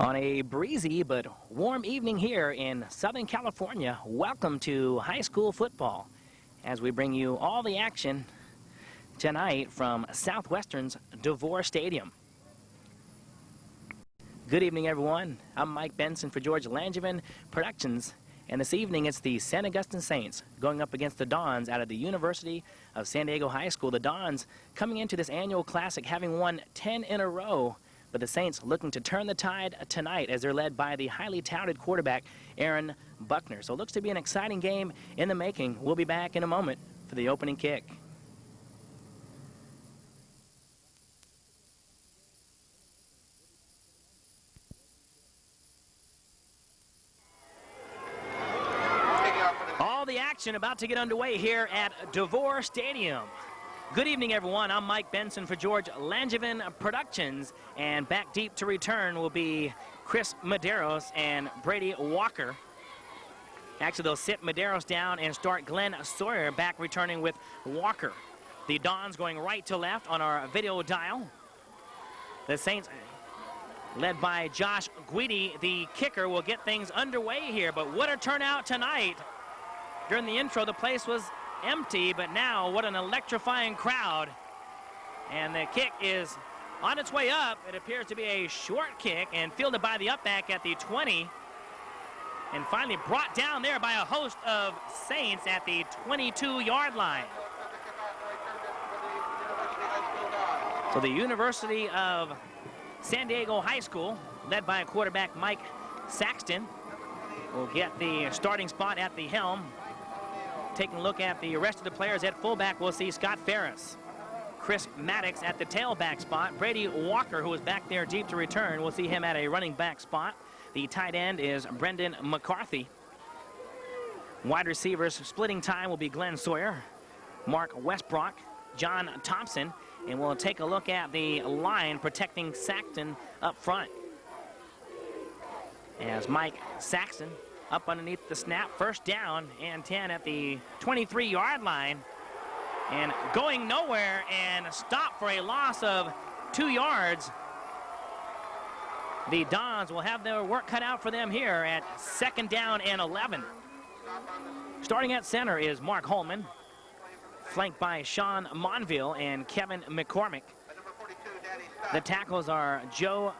On a breezy but warm evening here in Southern California, welcome to high school football as we bring you all the action tonight from Southwestern's DeVore Stadium. Good evening, everyone. I'm Mike Benson for George Langevin Productions, and this evening it's the San Augustine Saints going up against the Dons out of the University of San Diego High School. The Dons coming into this annual classic having won 10 in a row. But the Saints looking to turn the tide tonight as they're led by the highly touted quarterback, Aaron Buckner. So it looks to be an exciting game in the making. We'll be back in a moment for the opening kick. All the action about to get underway here at DeVore Stadium. Good evening, everyone. I'm Mike Benson for George Langevin Productions, and back deep to return will be Chris Medeiros and Brady Walker. Actually, they'll sit Medeiros down and start Glenn Sawyer back returning with Walker. The Dons going right to left on our video dial. The Saints, led by Josh Guidi, the kicker, will get things underway here, but what a turnout tonight. During the intro, the place was empty, but now what an electrifying crowd. And the kick is on its way up. It appears to be a short kick and fielded by the upback at the 20, and finally brought down there by a host of Saints at the 22-yard line. So the University of San Diego High School, led by quarterback Mike Saxton, will get the starting spot at the helm. Taking a look at the rest of the players at fullback, we'll see Scott Ferris, Chris Maddox at the tailback spot, Brady Walker, who is back there deep to return. We'll see him at a running back spot. The tight end is Brendan McCarthy. Wide receivers splitting time will be Glenn Sawyer, Mark Westbrook, John Thompson, and we'll take a look at the line protecting Saxton up front. As Mike Saxton up underneath the snap, first down and 10 at the 23-yard line, and going nowhere and stopped for a loss of 2 yards. The Dons will have their work cut out for them here at second down and 11. Starting at center is Mark Holman, flanked by Sean Monville and Kevin McCormick. The tackles are Joe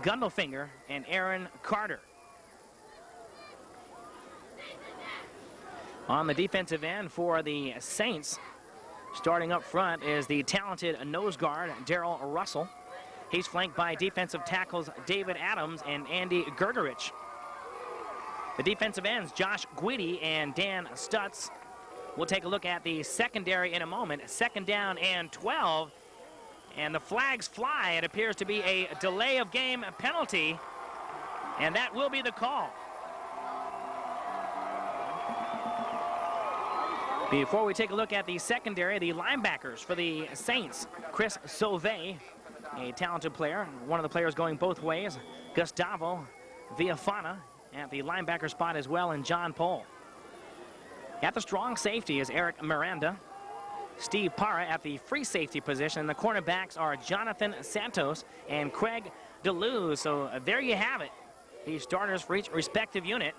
Gundelfinger and Aaron Carter. On the defensive end for the Saints, starting up front is the talented nose guard, Darrell Russell. He's flanked by defensive tackles David Adams and Andy Gergerich. The defensive ends, Josh Guidi and Dan Stutz. We'll take a look at the secondary in a moment. Second down and 12, and the flags fly. It appears to be a delay of game penalty, and that will be the call. Before we take a look at the secondary, the linebackers for the Saints, Chris Sauvé, a talented player, one of the players going both ways, Gustavo Villafana at the linebacker spot as well, and John Pohl. At the strong safety is Eric Miranda, Steve Parra at the free safety position. The cornerbacks are Jonathan Santos and Craig DeLuz. So there you have it, the starters for each respective unit.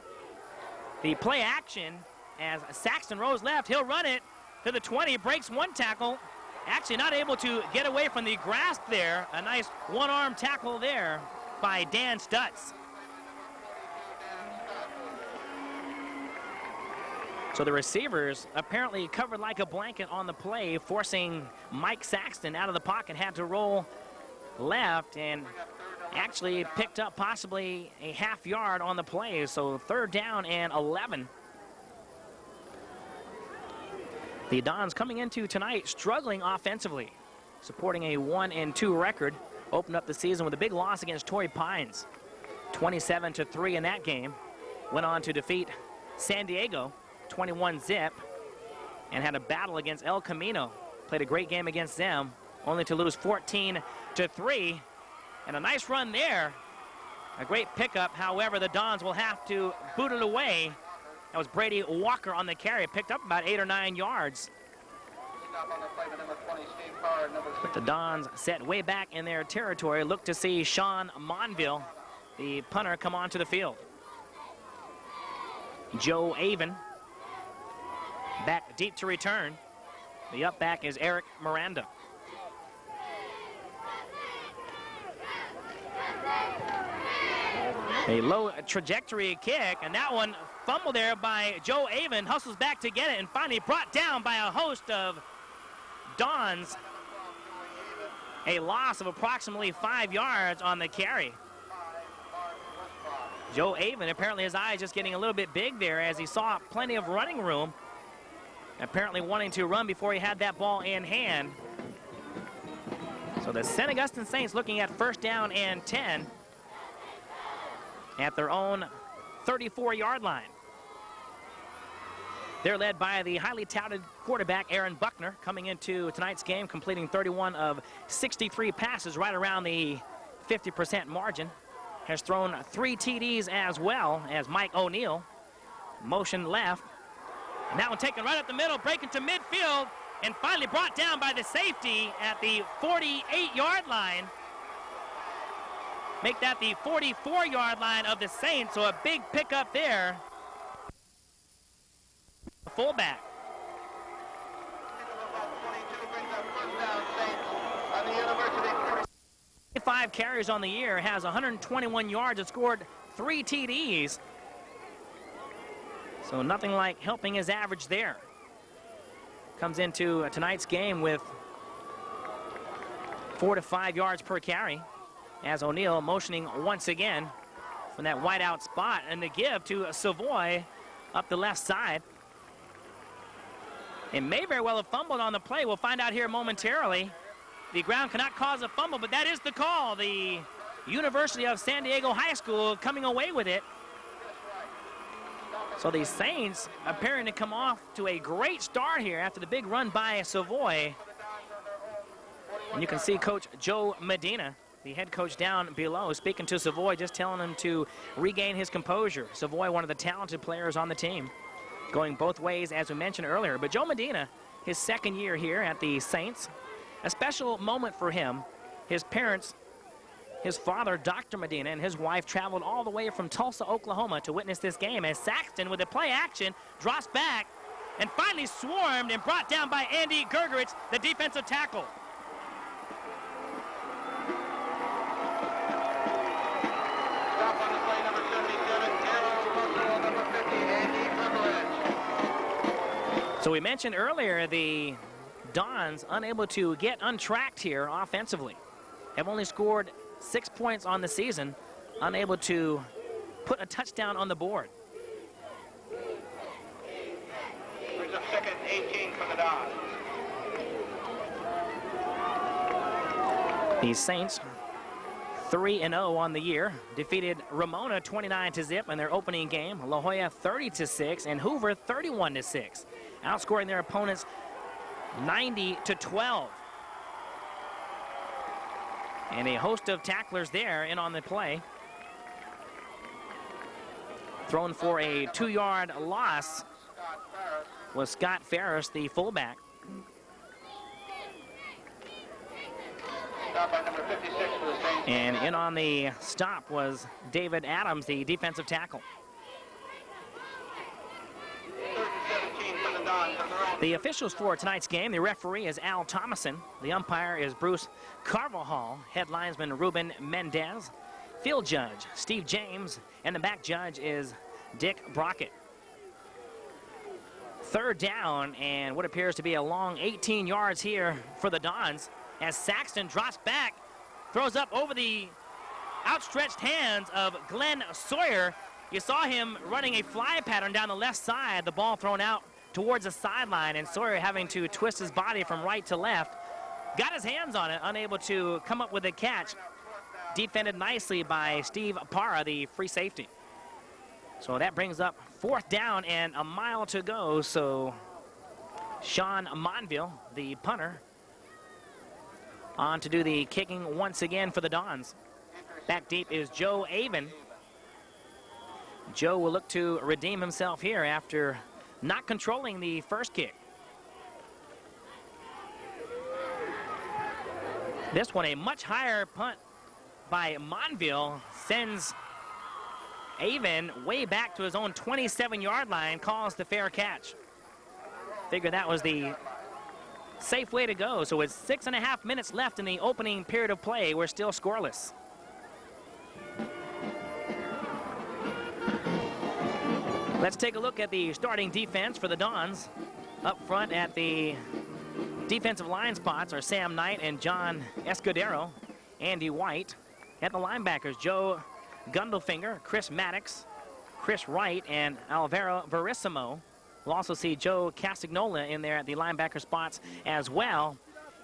The play action, as Saxton rolls left, he'll run it to the 20, breaks one tackle. Actually not able to get away from the grasp there. A nice one-arm tackle there by Dan Stutz. So the receivers apparently covered like a blanket on the play, forcing Mike Saxton out of the pocket, had to roll left and actually picked up possibly a half yard on the play. So third down and 11. The Dons coming into tonight struggling offensively, supporting a 1-2 record. Opened up the season with a big loss against Torrey Pines, 27-3 in that game. Went on to defeat San Diego, 21-zip, and had a battle against El Camino. Played a great game against them, only to lose 14-3. And a nice run there. A great pickup. However, the Dons will have to boot it away. That was Brady Walker on the carry. Picked up about 8 or 9 yards. But the Dons set way back in their territory. Look to see Sean Monville the punter, come onto the field. Joe Avon back deep to return. The up back is Eric Miranda. A low trajectory kick, and that one fumbled there by Joe Avon, hustles back to get it, and finally brought down by a host of Dons. A loss of approximately 5 yards on the carry. Joe Avon, apparently his eyes just getting a little bit big there as he saw plenty of running room. Apparently wanting to run before he had that ball in hand. So the St. Augustine Saints looking at 1st down and 10 at their own 34-yard line. They're led by the highly touted quarterback, Aaron Buckner, coming into tonight's game, completing 31 of 63 passes, right around the 50% margin. Has thrown 3 TDs as well as Mike O'Neill. Motion left. And that one taken right up the middle, breaking to midfield, and finally brought down by the safety at the 48-yard line. Make that the 44-yard line of the Saints, so a big pickup there. The fullback. 5 carries on the year, has 121 yards and scored 3 TDs. So nothing like helping his average there. Comes into tonight's game with 4 to 5 yards per carry, as O'Neill motioning once again from that wide out spot, and the give to Savoy up the left side. It may very well have fumbled on the play. We'll find out here momentarily. The ground cannot cause a fumble, but that is the call. The University of San Diego High School coming away with it. So the Saints appearing to come off to a great start here after the big run by Savoy. And you can see Coach Joe Medina, the head coach down below, speaking to Savoy, just telling him to regain his composure. Savoy, one of the talented players on the team, going both ways, as we mentioned earlier. But Joe Medina, his 2nd year here at the Saints, a special moment for him. His parents, his father, Dr. Medina, and his wife traveled all the way from Tulsa, Oklahoma to witness this game, as Saxton, with a play action, drops back and finally swarmed and brought down by Andy Gergerich, the defensive tackle. Stop on the play, number 77, number 50, Andy Gergerich. So we mentioned earlier the Dons unable to get untracked here offensively. Have only scored 6 points on the season, unable to put a touchdown on the board. Brings up 2nd and 18 for the Dons. The Saints 3-0 on the year, defeated Ramona 29-0 in their opening game, La Jolla 30-6, and Hoover 31-6, outscoring their opponents 90-12. And a host of tacklers there in on the play. Thrown for a 2-yard loss was Scott Ferris, the fullback. Stop by number 56 for the Saints. And in on the stop was David Adams, the defensive tackle. 3rd and 17 for the Dons at their own. The officials for tonight's game, the referee is Al Thomason. The umpire is Bruce Carvajal. Head linesman Ruben Mendez. Field judge Steve James. And the back judge is Dick Brockett. 3rd down and what appears to be a long 18 yards here for the Dons, as Saxton drops back, throws up over the outstretched hands of Glenn Sawyer. You saw him running a fly pattern down the left side, the ball thrown out towards the sideline, and Sawyer having to twist his body from right to left. Got his hands on it, unable to come up with a catch. Defended nicely by Steve Parra, the free safety. So that brings up 4th down and a mile to go. So Sean Monville, the punter, on to do the kicking once again for the Dons. Back deep is Joe Avon. Joe will look to redeem himself here after not controlling the first kick. This one, a much higher punt by Monville, sends Avon, way back to his own 27-yard line, calls the fair catch. Figured that was the safe way to go. So with 6.5 minutes left in the opening period of play, we're still scoreless. Let's take a look at the starting defense for the Dons. Up front at the defensive line spots are Sam Knight and John Escudero. Andy White. At the linebackers, Joe Gundelfinger, Chris Maddox, Chris Wright, and Alvaro Verissimo. We'll also see Joe Castagnola in there at the linebacker spots as well,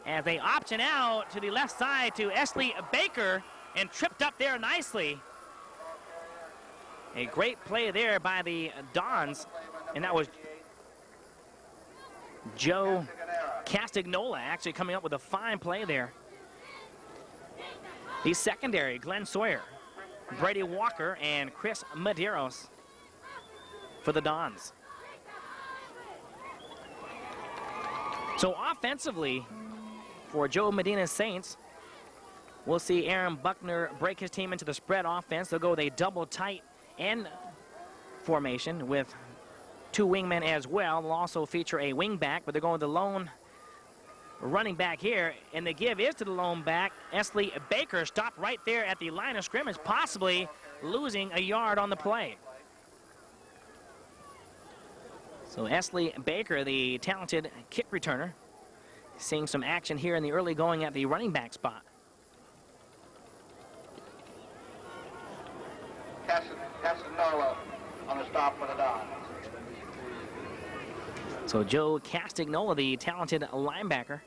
as they option out to the left side to Esley Baker, and tripped up there nicely. A great play there by the Dons, and that was Joe Castagnola actually coming up with a fine play there. The secondary, Glenn Sawyer, Brady Walker, and Chris Medeiros for the Dons. So offensively, for Joe Medina's Saints, we'll see Aaron Buckner break his team into the spread offense. They'll go with a double tight end formation with two wingmen as well. They'll also feature a wing back, but they're going with the lone running back here, and the give is to the lone back. Esley Baker stopped right there at the line of scrimmage, possibly losing a yard on the play. So Esley Baker, the talented kick returner, seeing some action here in the early going at the running back spot. Castagnola on the stop for the Dons. So Joe Castagnola, the talented linebacker,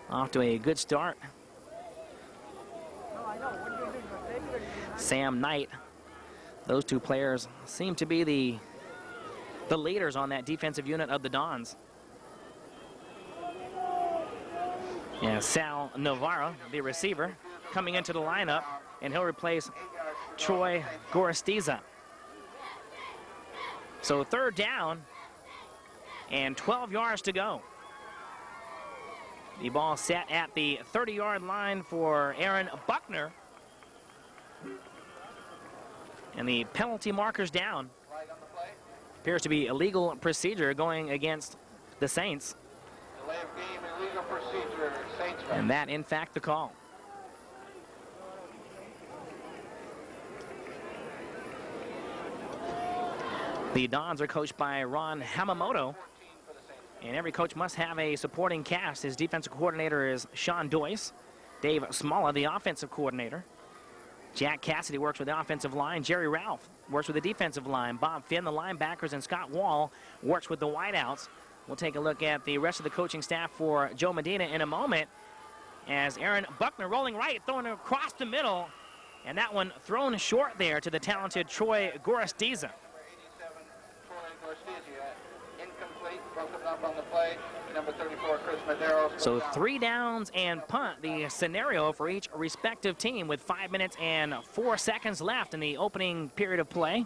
off to a good start. Sam Knight, those two players seem to be the leaders on that defensive unit of the Dons. And Sal Navarro, the receiver, coming into the lineup, and he'll replace Troy Gorostiza. So third down and 12 yards to go. The ball set at the 30-yard line for Aaron Buckner. And the penalty marker's down. Appears to be illegal procedure going against the Saints. Delay of game, illegal procedure, Saints. And that, in fact, the call. The Dons are coached by Ron Hamamoto, and every coach must have a supporting cast. His defensive coordinator is Sean Doyce. Dave Smalla, the offensive coordinator. Jack Cassidy works with the offensive line. Jerry Ralph works with the defensive line. Bob Finn, the linebackers, and Scott Wall works with the wideouts. We'll take a look at the rest of the coaching staff for Joe Medina in a moment, as Aaron Buckner rolling right, throwing it across the middle, and that one thrown short there to the talented Troy Gorostiza. Incomplete, broken up on the play. Number 34, Chris Medeiros. So 3 downs and punt, the scenario for each respective team, with 5 minutes and 4 seconds left in the opening period of play.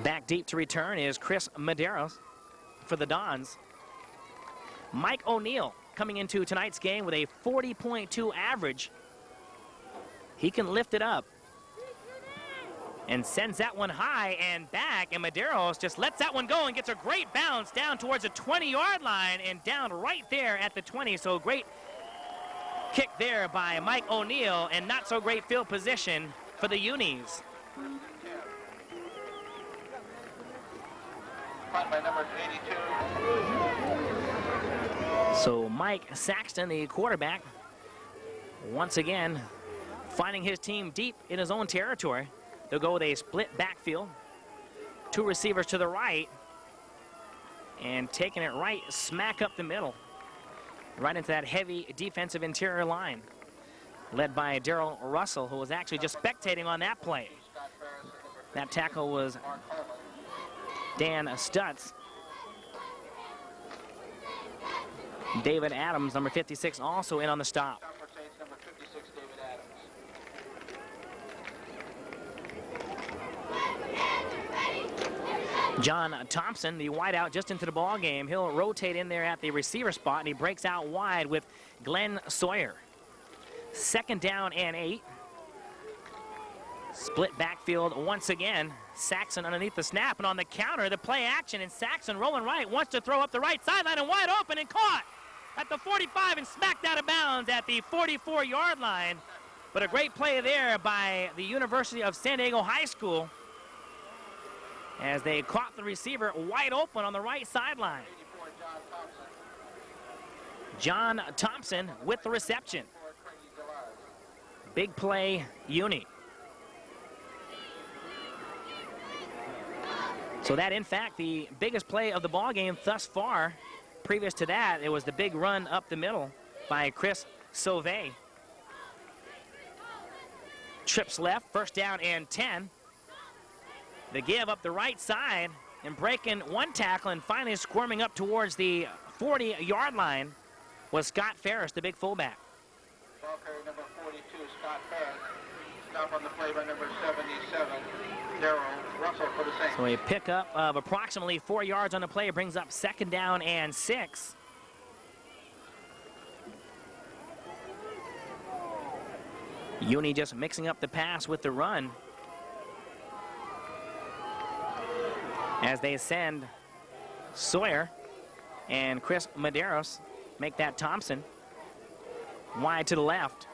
Back deep to return is Chris Medeiros for the Dons. Mike O'Neill coming into tonight's game with a 40.2 average. He can lift it up and sends that one high and back, and Medeiros just lets that one go and gets a great bounce down towards the 20-yard line and down right there at the 20. So great kick there by Mike O'Neill, and not so great field position for the Unis. Punt by number 82. So Mike Saxton, the quarterback, once again finding his team deep in his own territory. They'll go with a split backfield. 2 receivers to the right. And taking it right smack up the middle. Right into that heavy defensive interior line. Led by Darrell Russell, who was actually just spectating on that play. That tackle was Dan Stutz. David Adams, number 56, also in on the stop. Number 56, David Adams. John Thompson, the wideout, just into the ball game. He'll rotate in there at the receiver spot, and he breaks out wide with Glenn Sawyer. 2nd down and 8. Split backfield once again. Saxon underneath the snap, and on the counter, the play action, and Saxon rolling right, wants to throw up the right sideline and wide open and caught at the 45 and smacked out of bounds at the 44-yard line. But a great play there by the University of San Diego High School as they caught the receiver wide open on the right sideline. John Thompson with the reception. Big play, Uni. So that, in fact, the biggest play of the ball game thus far. Previous to that, it was the big run up the middle by Chris Sauvé. Trips left, first down and 10. The give up the right side and breaking one tackle and finally squirming up towards the 40-yard line was Scott Ferris, the big fullback. Ball carrier number 42, Scott Ferris. Stop on the play by number 77, Darrell Russell for the Saints. So a pickup of approximately 4 yards on the play brings up second down and 6. Uni just mixing up the pass with the run as they send Sawyer and Chris Medeiros make that Thompson wide to the left.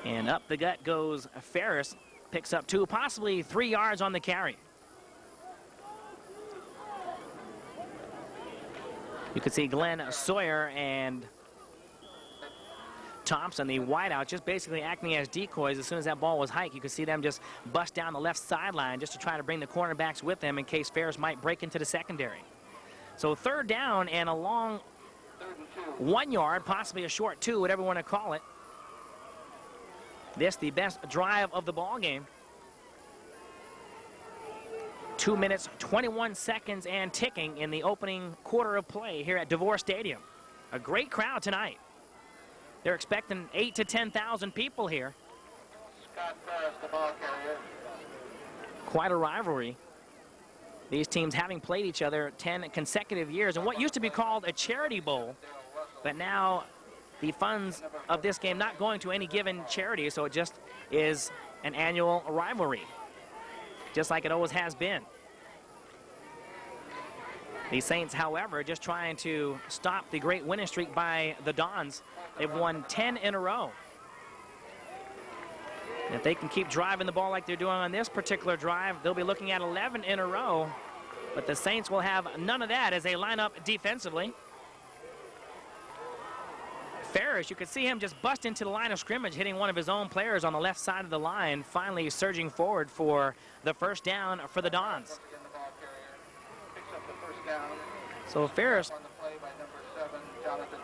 And up the gut goes Ferris, picks up 2, possibly 3 yards on the carry. You can see Glenn Sawyer and Thompson, the wideout, just basically acting as decoys. As soon as that ball was hiked, you could see them just bust down the left sideline just to try to bring the cornerbacks with them in case Ferris might break into the secondary. So third down and a long 1 yard, possibly a short 2, whatever you want to call it. This the best drive of the ball game. 2 minutes, 21 seconds and ticking in the opening quarter of play here at DeVore Stadium. A great crowd tonight. They're expecting 8,000 to 10,000 people here. Scott Ferris, the ball carrier. Quite a rivalry. These teams having played each other 10 consecutive years in what used to be called a charity bowl, but now the funds of this game not going to any given charity, so it just is an annual rivalry, just like it always has been. The Saints, however, just trying to stop the great winning streak by the Dons. They've won 10 in a row. If they can keep driving the ball like they're doing on this particular drive, they'll be looking at 11 in a row. But the Saints will have none of that as they line up defensively. Ferris, you could see him just bust into the line of scrimmage, hitting one of his own players on the left side of the line, finally surging forward for the first down for the Dons. So Ferris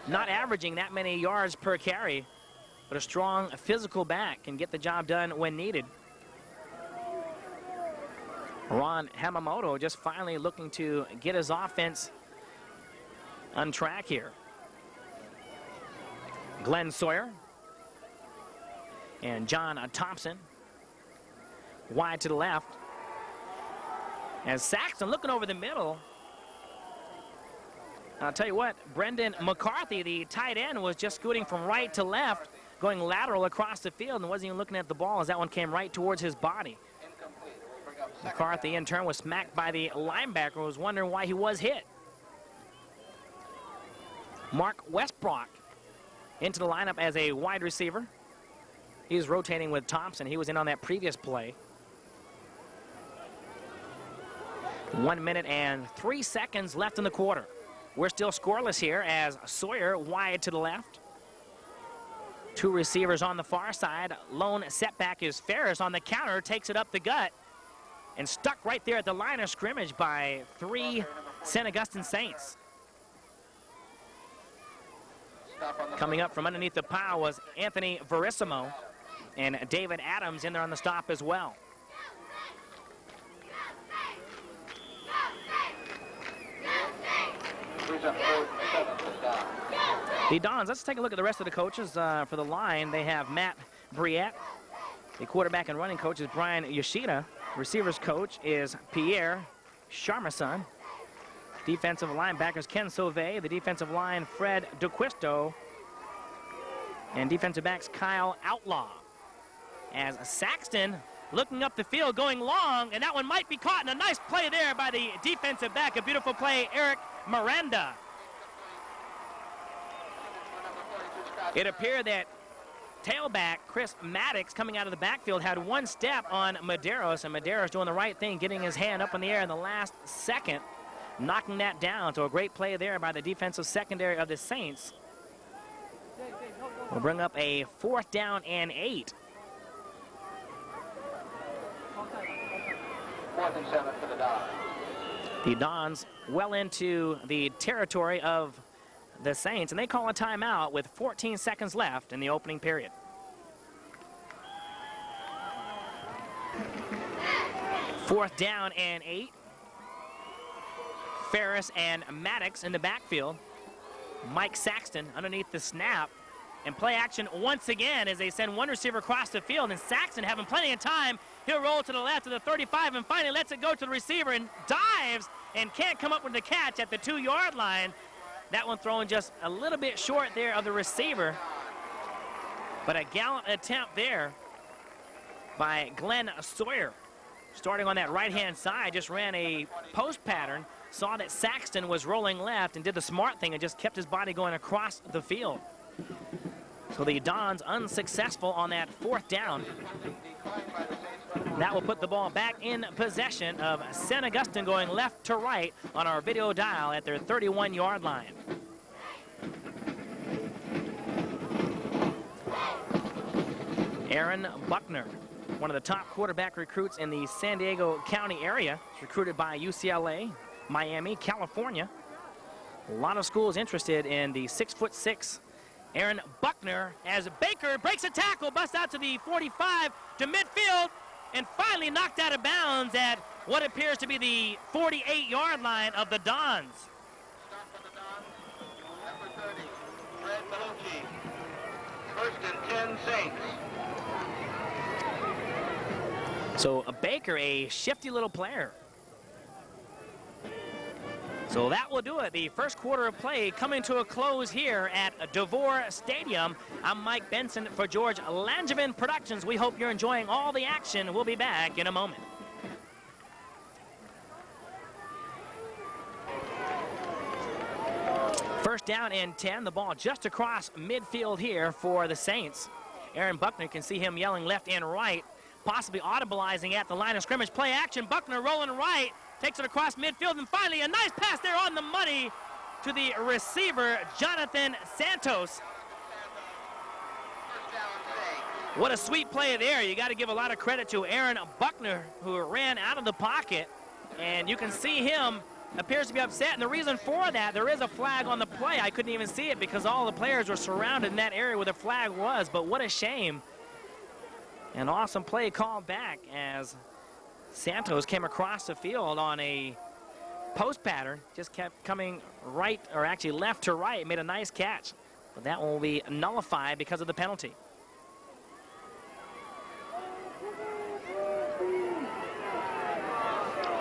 not averaging that many yards per carry, but a strong physical back can get the job done when needed. Ron Hamamoto just finally looking to get his offense on track here. Glenn Sawyer and John Thompson wide to the left. As Saxon looking over the middle. I'll tell you what, Brendan McCarthy, the tight end, was just scooting from right to left, going lateral across the field and wasn't even looking at the ball as that one came right towards his body. McCarthy, in turn, was smacked by the linebacker who was wondering why he was hit. Mark Westbrook into the lineup as a wide receiver. He's rotating with Thompson. He was in on that previous play. 1 minute and 3 seconds left in the quarter. We're still scoreless here as Sawyer wide to the left. 2 receivers on the far side. Lone setback is Ferris on the counter, takes it up the gut, and stuck right there at the line of scrimmage by 3 St. Augustine Saints. Coming up from underneath the pile was Anthony Verissimo, and David Adams in there on the stop as well. The Dons, let's take a look at the rest of the coaches for the line. They have Matt Briette. The quarterback and running coach is Brian Yoshida. Receivers coach is Pierre Charmason. Defensive linebackers Ken Sauvé. The defensive line Fred DeQuisto. And defensive backs Kyle Outlaw. as Saxton looking up the field, going long, and that one might be caught, and a nice play there by the defensive back. A beautiful play, Eric Miranda. It appeared that tailback Chris Maddox coming out of the backfield had one step on Medeiros, and Medeiros doing the right thing, getting his hand up in the air in the last second, knocking that down. So a great play there by the defensive secondary of the Saints. We'll bring up a 4th down and 8. 4th and 7 for the Dons. The Dons well into the territory of the Saints, and they call a timeout with 14 seconds left in the opening period. Fourth down and 8. Ferris and Maddox in the backfield. Mike Saxton underneath the snap. And play action once again as they send one receiver across the field, and Saxton having plenty of time. He'll roll to the left to the 35 and finally lets it go to the receiver and dives and can't come up with the catch at the 2-yard line. That one thrown just a little bit short there of the receiver. But a gallant attempt there by Glenn Sawyer. Starting on that right-hand side, just ran a post pattern, saw that Saxton was rolling left and did the smart thing and just kept his body going across the field. So the Dons unsuccessful on that 4th down. That will put the ball back in possession of St. Augustine, going left to right on our video dial at their 31-yard line. Aaron Buckner, one of the top quarterback recruits in the San Diego County area, recruited by UCLA, Miami, California. A lot of schools interested in the 6'6" Aaron Buckner, as Baker breaks a tackle, busts out to the 45 to midfield, and finally knocked out of bounds at what appears to be the 48-yard line of the Dons. Stop for the Dons. Number 30, Fred Bellucci. 1st and 10 Saints. So Baker, a shifty little player. So that will do it. The first quarter of play coming to a close here at DeVore Stadium. I'm Mike Benson for George Langevin Productions. We hope you're enjoying all the action. We'll be back in a moment. First down and 10. The ball just across midfield here for the Saints. Aaron Buckner, can see him yelling left and right, possibly audibilizing at the line of scrimmage. Play action. Buckner rolling right. Takes it across midfield, and finally a nice pass there on the money to the receiver, Jonathan Santos. What a sweet play there. You got to give a lot of credit to Aaron Buckner, who ran out of the pocket, and you can see him appears to be upset, and the reason for that, there is a flag on the play. I couldn't even see it because all the players were surrounded in that area where the flag was, but what a shame. An awesome play called back as Santos came across the field on a post pattern, just kept coming right, or actually left to right, made a nice catch. But that one will be nullified because of the penalty.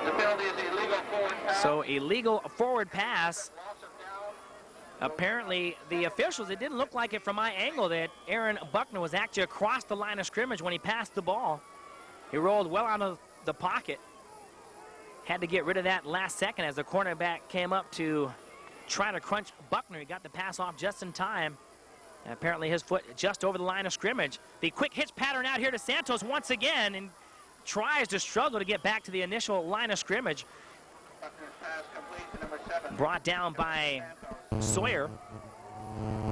The penalty is illegal forward pass. So illegal forward pass. Apparently, the officials, it didn't look like it from my angle that Aaron Buckner was actually across the line of scrimmage when he passed the ball. He rolled well out of the pocket. Had to get rid of that last second as the cornerback came up to try to crunch Buckner. He got the pass off just in time. And apparently his foot just over the line of scrimmage. The quick hitch pattern out here to Santos once again, and tries to struggle to get back to the initial line of scrimmage. Buckner's pass complete to number 7. Brought down by Sawyer.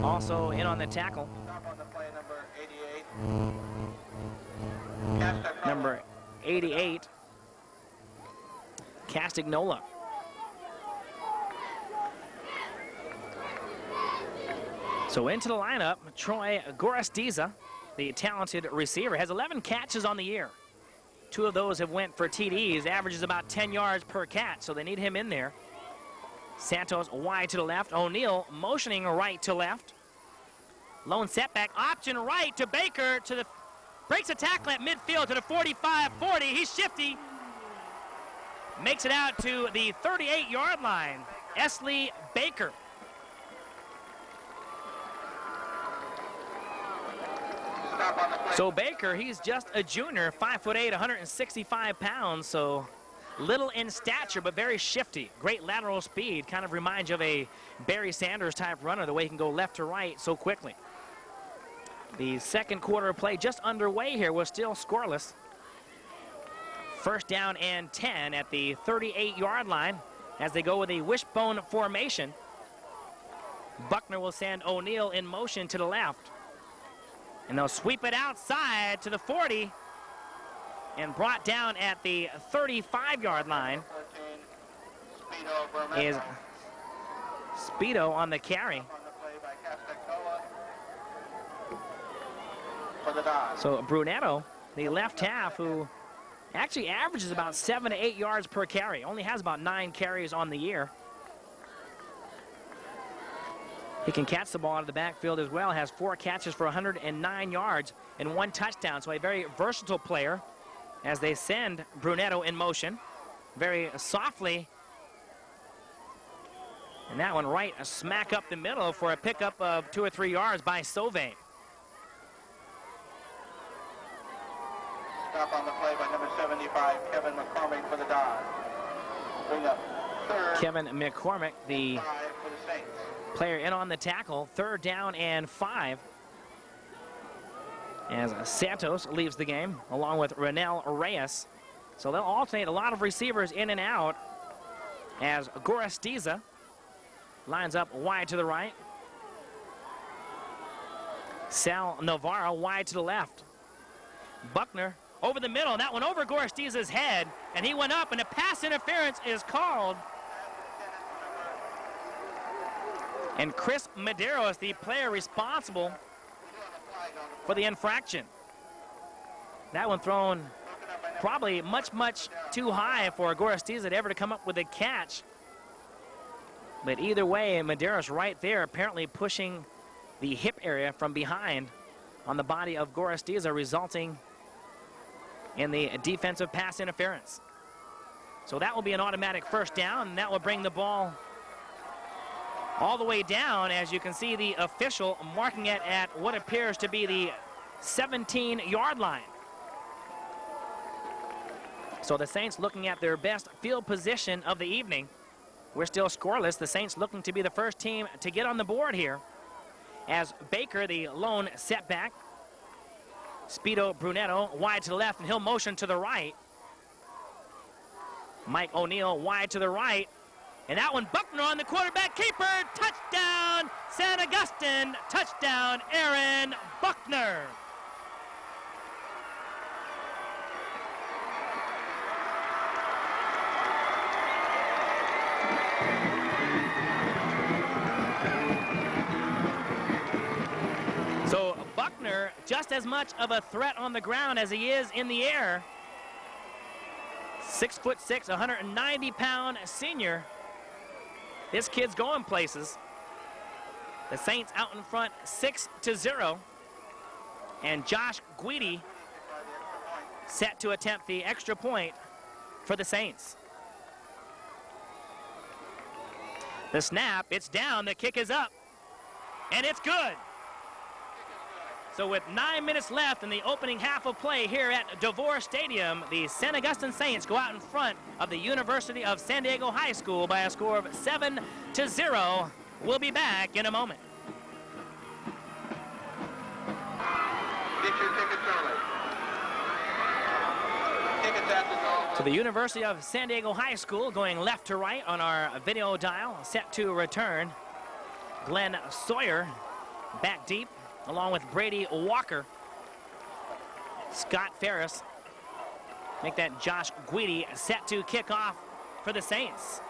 Also in on the tackle. Stop on the play, number 88. Number 88, Castagnola. So into the lineup, Troy Gorostiza, the talented receiver, has 11 catches on the year. 2 of those have went for TDs, averages about 10 yards per catch, so they need him in there. Santos wide to the left, O'Neal motioning right to left. Lone setback, option right to Baker, to the breaks a tackle at midfield to the 45-40. He's shifty. Makes it out to the 38-yard line. Esley Baker. Stop on the plate. So Baker, he's just a junior, 5'8", 165 pounds, so little in stature, but very shifty. Great lateral speed, kind of reminds you of a Barry Sanders type runner, the way he can go left to right so quickly. The second quarter of play just underway here. We're still scoreless. First down and 10 at the 38-yard line as they go with a wishbone formation. Buckner will send O'Neal in motion to the left. And they'll sweep it outside to the 40 and brought down at the 35-yard line 13, Speedo Brunetto. is Speedo on the carry. On the play by Castagnola for the Dodge. So Brunetto, the left half, who actually averages about 7 to 8 yards per carry, only has about 9 carries on the year. He can catch the ball out of the backfield as well, has 4 catches for 109 yards and 1 touchdown. So a very versatile player as they send Brunetto in motion very softly. And that one right smack up the middle for a pickup of 2 or 3 yards by Sauvé. Stop on the play by number 75, Kevin McCormick for the Dodge. Bring up third. Kevin McCormick, the 5 for the Saints. player in on the tackle. Third down and 5 as Santos leaves the game along with Renel Reyes. So they'll alternate a lot of receivers in and out as Gorostiza lines up wide to the right. Sal Navarro wide to the left. Buckner over the middle, that one over Gorostiza's head, and he went up, and a pass interference is called. And Chris Madero is the player responsible for the infraction. That one thrown probably much too high for Gorostiza to ever to come up with a catch. But either way, Madero's right there, apparently pushing the hip area from behind on the body of Gorostiza, resulting in the defensive pass interference. So that will be an automatic first down, and that will bring the ball all the way down, as you can see the official marking it at what appears to be the 17-yard line. So the Saints looking at their best field position of the evening. We're still scoreless. The Saints looking to be the first team to get on the board here as Baker, the lone setback. Speedo Brunetto wide to the left, and he'll motion to the right. Mike O'Neal wide to the right. And that one, Buckner on the quarterback keeper. Touchdown, San Augustine. Touchdown, Aaron Buckner. So Buckner, just as much of a threat on the ground as he is in the air. 6'6", 190-pound senior. This kid's going places. The Saints out in front 6-0. And Josh Guidi set to attempt the extra point for the Saints. The snap, it's down, the kick is up, and it's good. So with 9 minutes left in the opening half of play here at DeVore Stadium, the San Augustine Saints go out in front of the University of San Diego High School by a score of 7-0. We'll be back in a moment. Get your tickets early. Tickets at the door. So the University of San Diego High School going left to right on our video dial, set to return. Glenn Sawyer back deep, along with Brady Walker. Scott Ferris. Make that Josh Guidi set to kick off for the Saints.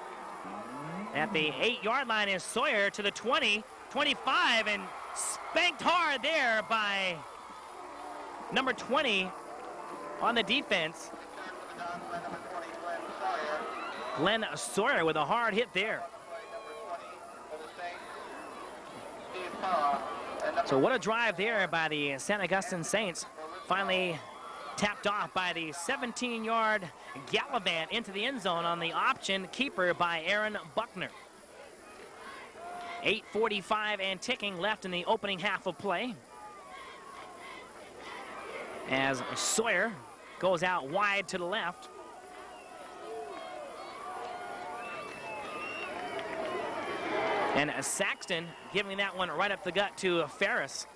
At the 8-yard line is Sawyer to the 20, 25, and spanked hard there by number 20 on the defense. Glenn Sawyer with a hard hit there. So what a drive there by the San Augustine Saints. Finally tapped off by the 17-yard gallivant into the end zone on the option keeper by Aaron Buckner. 8:45 and ticking left in the opening half of play. as Sawyer goes out wide to the left. And Saxton giving that one right up the gut to Ferris.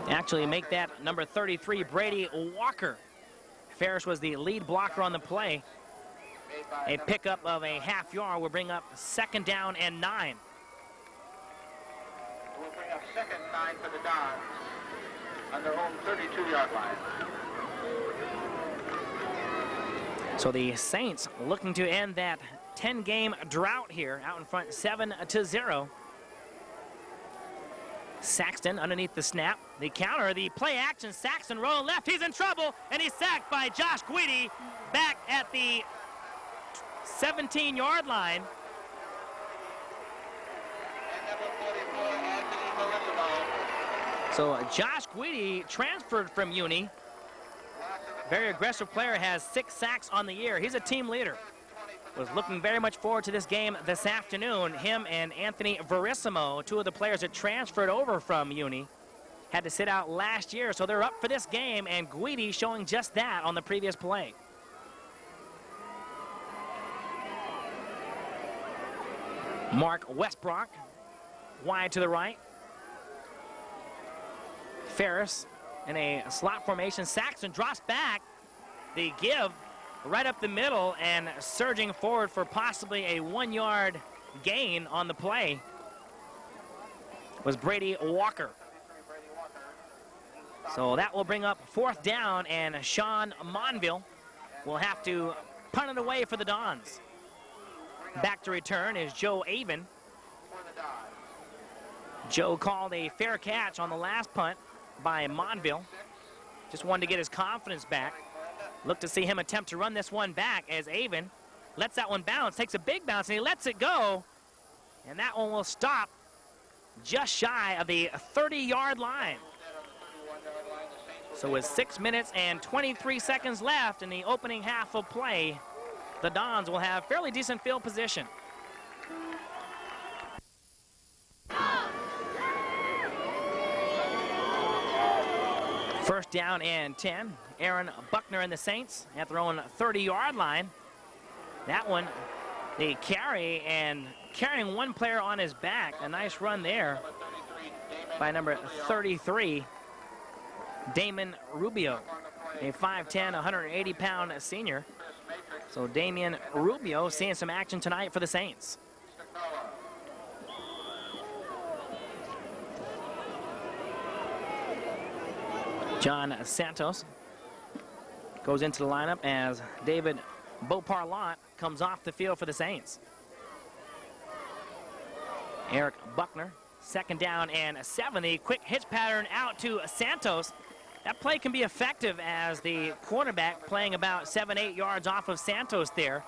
Actually make that number 33, Brady Walker. Ferris was the lead blocker on the play. A pickup of a half yard will bring up 2nd down and 9. We'll bring up 2nd and 9 for the Dons on their own 32-yard line. So the Saints looking to end that 10-game drought here, out in front 7-0. Saxton underneath the snap. The counter, the play action, Saxton rolling left. He's in trouble, and he's sacked by Josh Guidi back at the 17-yard line. So Josh Guidi transferred from Uni. Very aggressive player, has 6 sacks on the year. He's a team leader. Was looking very much forward to this game this afternoon. Him and Anthony Verissimo, 2 of the players that transferred over from Uni, had to sit out last year, so they're up for this game, and Guidi showing just that on the previous play. Mark Westbrook, wide to the right. Ferris in a slot formation. Saxton drops back. The give right up the middle and surging forward for possibly a 1-yard gain on the play was Brady Walker. So that will bring up 4th down, and Sean Monville will have to punt it away for the Dons. Back to return is Joe Avon. Joe called a fair catch on the last punt by Monville. Just wanted to get his confidence back. Look to see him attempt to run this one back as Avon lets that one bounce, takes a big bounce, and he lets it go. And that one will stop just shy of the 30-yard line. So with 6 minutes and 23 seconds left in the opening half of play, the Dons will have fairly decent field position. First down and 10. Aaron Buckner and the Saints at their own 30-yard line. That one, the carry, and carrying one player on his back. A nice run there by number 33, Damon Rubio, a 5'10", 180-pound senior. So Damian Rubio seeing some action tonight for the Saints. John Santos goes into the lineup as David Beauparlant comes off the field for the Saints. Eric Buckner, 2nd down and 7. The quick hitch pattern out to Santos. That play can be effective as the quarterback playing about 7-8 yards off of Santos there.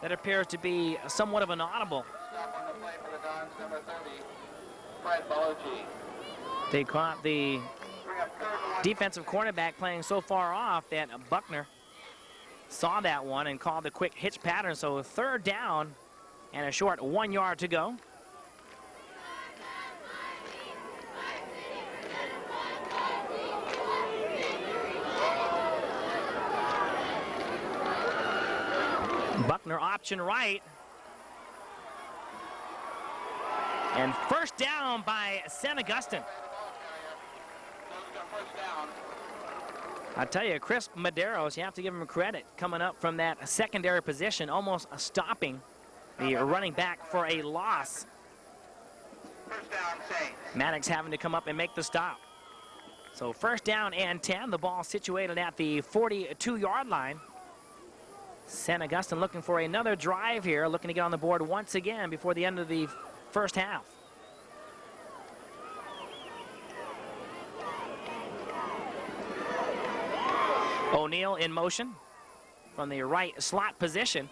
That appears to be somewhat of an audible. Stop on the play for the Dons, number 30, Fred Balogi. They caught the defensive cornerback playing so far off that Buckner saw that one and called the quick hitch pattern. So 3rd down and a short 1 yard to go. Buckner option right. And first down by St. Augustine. I tell you, Chris Medeiros, you have to give him credit, coming up from that secondary position, almost stopping the running back for a loss. First down, Saints. Maddox having to come up and make the stop. So 1st down and 10, the ball situated at the 42-yard line. St. Augustine looking for another drive here, looking to get on the board once again before the end of the first half. O'Neal in motion from the right slot position.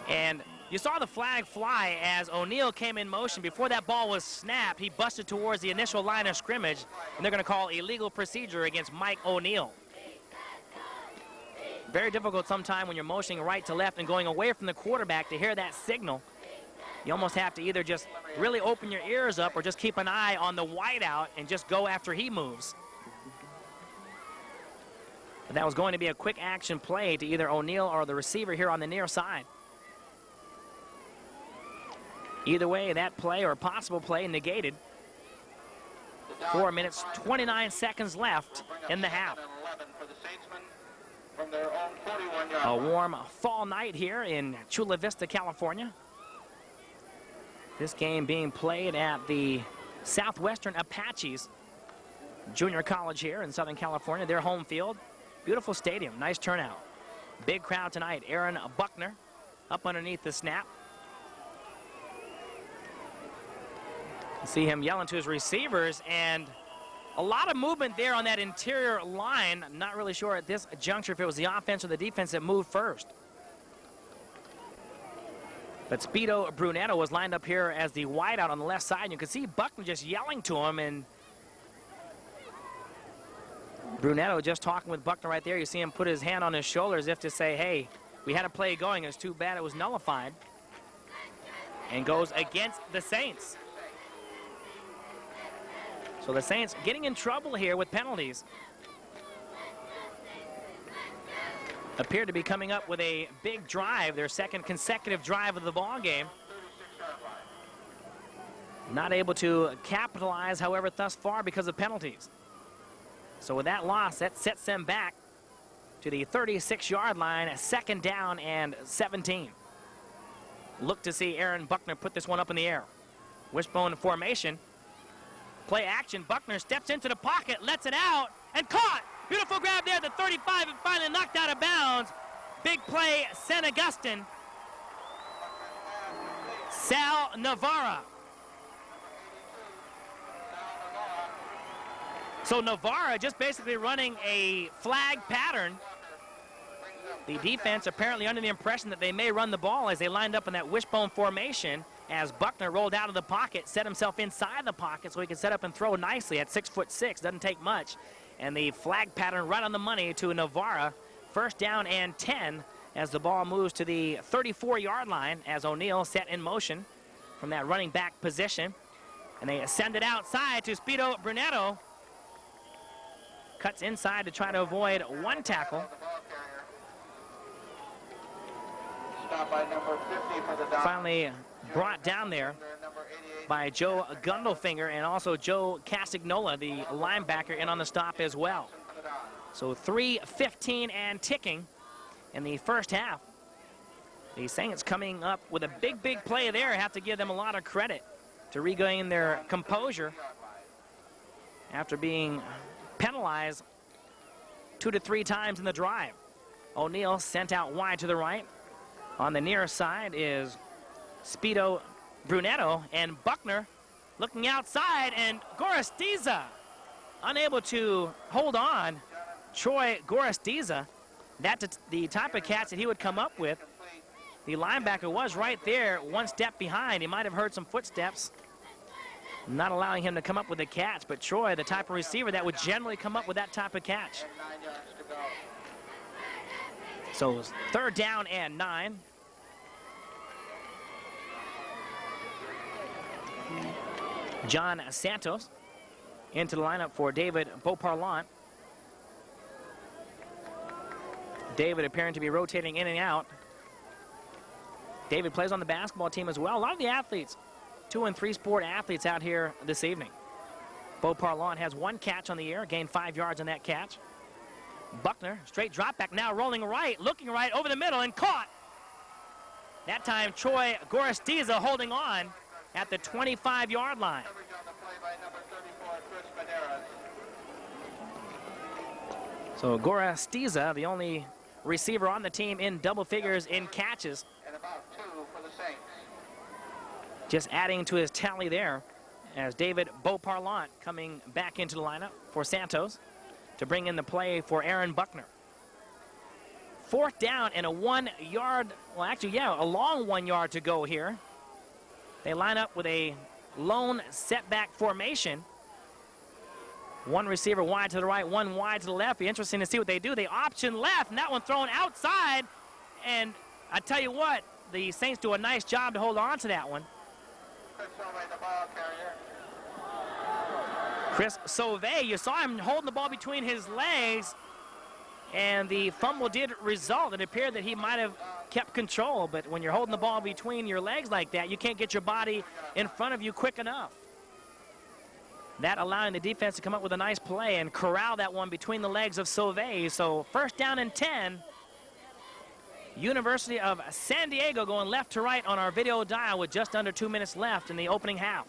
And you saw the flag fly as O'Neal came in motion. Before that ball was snapped, he busted towards the initial line of scrimmage, and they're going to call illegal procedure against Mike O'Neal. Very difficult sometime when you're motioning right to left and going away from the quarterback to hear that signal. You almost have to either just really open your ears up or just keep an eye on the wideout and just go after he moves. But that was going to be a quick action play to either O'Neal or the receiver here on the near side. Either way, that play or possible play negated. 4 minutes, 29 seconds left in the half. A warm fall night here in Chula Vista, California. This game being played at the Southwestern Apaches Junior College here in Southern California, their home field. Beautiful stadium, nice turnout. Big crowd tonight. Aaron Buckner up underneath the snap. See him yelling to his receivers, and a lot of movement there on that interior line. I'm not really sure at this juncture if it was the offense or the defense that moved first. But Speedo Brunetto was lined up here as the wideout on the left side. And you can see Buckner just yelling to him, and Brunetto just talking with Buckner right there. You see him put his hand on his shoulder as if to say, hey, we had a play going. It's too bad it was nullified. And goes against the Saints. So the Saints getting in trouble here with penalties. Appear to be coming up with a big drive, their second consecutive drive of the ball game. Not able to capitalize, however, thus far because of penalties. So with that loss, that sets them back to the 36-yard line, second down and 17. Look to see Aaron Buckner put this one up in the air. Wishbone formation. Play action. Buckner steps into the pocket, lets it out, and caught. Beautiful grab there, the 35, and finally knocked out of bounds. Big play, San Augustine. Sal Navarra. So Navarra just basically running a flag pattern. The defense apparently under the impression that they may run the ball as they lined up in that wishbone formation, as Buckner rolled out of the pocket, set himself inside the pocket so he could set up and throw nicely at 6'6". Doesn't take much. And the flag pattern right on the money to Navarra. First down and 10 as the ball moves to the 34-yard line as O'Neal set in motion from that running back position. And they send it outside to Speedo Brunetto. Cuts inside to try to avoid one tackle. Finally brought down there by Joe Gundelfinger and also Joe Castagnola, the linebacker, in on the stop as well. So 3:15 and ticking in the first half. The Saints coming up with a big play there. Have to give them a lot of credit to regain their composure after being penalized 2 to 3 times in the drive. O'Neal sent out wide to the right. On the near side is Speedo Brunetto, and Buckner looking outside, and Gorostiza unable to hold on. Troy Gorostiza, that's the type of catch that he would come up with. The linebacker was right there, one step behind. He might have heard some footsteps, not allowing him to come up with a catch, but Troy, the type of receiver that would generally come up with that type of catch. So third down and 9. John Santos into the lineup for David Beauparlant. David appearing to be rotating in and out. David plays on the basketball team as well. A lot of the athletes, 2- and 3-sport athletes out here this evening. Beauparlant has 1 catch on the year, gained 5 yards on that catch. Buckner, straight drop back, now rolling right, looking right over the middle, and caught. That time, Troy Gorostiza holding on at the 25-yard line. So Gorostiza, the only receiver on the team in double figures in catches. And about 2 for the Saints. Just adding to his tally there as David Beauparlant coming back into the lineup for Santos to bring in the play for Aaron Buckner. Fourth down and a 1 yard, well actually, yeah, a long 1 yard to go here. They line up with a lone setback formation. 1 receiver wide to the right, 1 wide to the left. Be interesting to see what they do. They option left, and that one thrown outside. And I tell you what, the Saints do a nice job to hold on to that one. Chris Sauvé, the ball carrier. Chris Sauvé, you saw him holding the ball between his legs, and the fumble did result. It appeared that he might have kept control, but when you're holding the ball between your legs like that, you can't get your body in front of you quick enough. That allowing the defense to come up with a nice play and corral that one between the legs of Sauvé. So first down and 10. University of San Diego going left to right on our video dial with just under 2 minutes left in the opening half.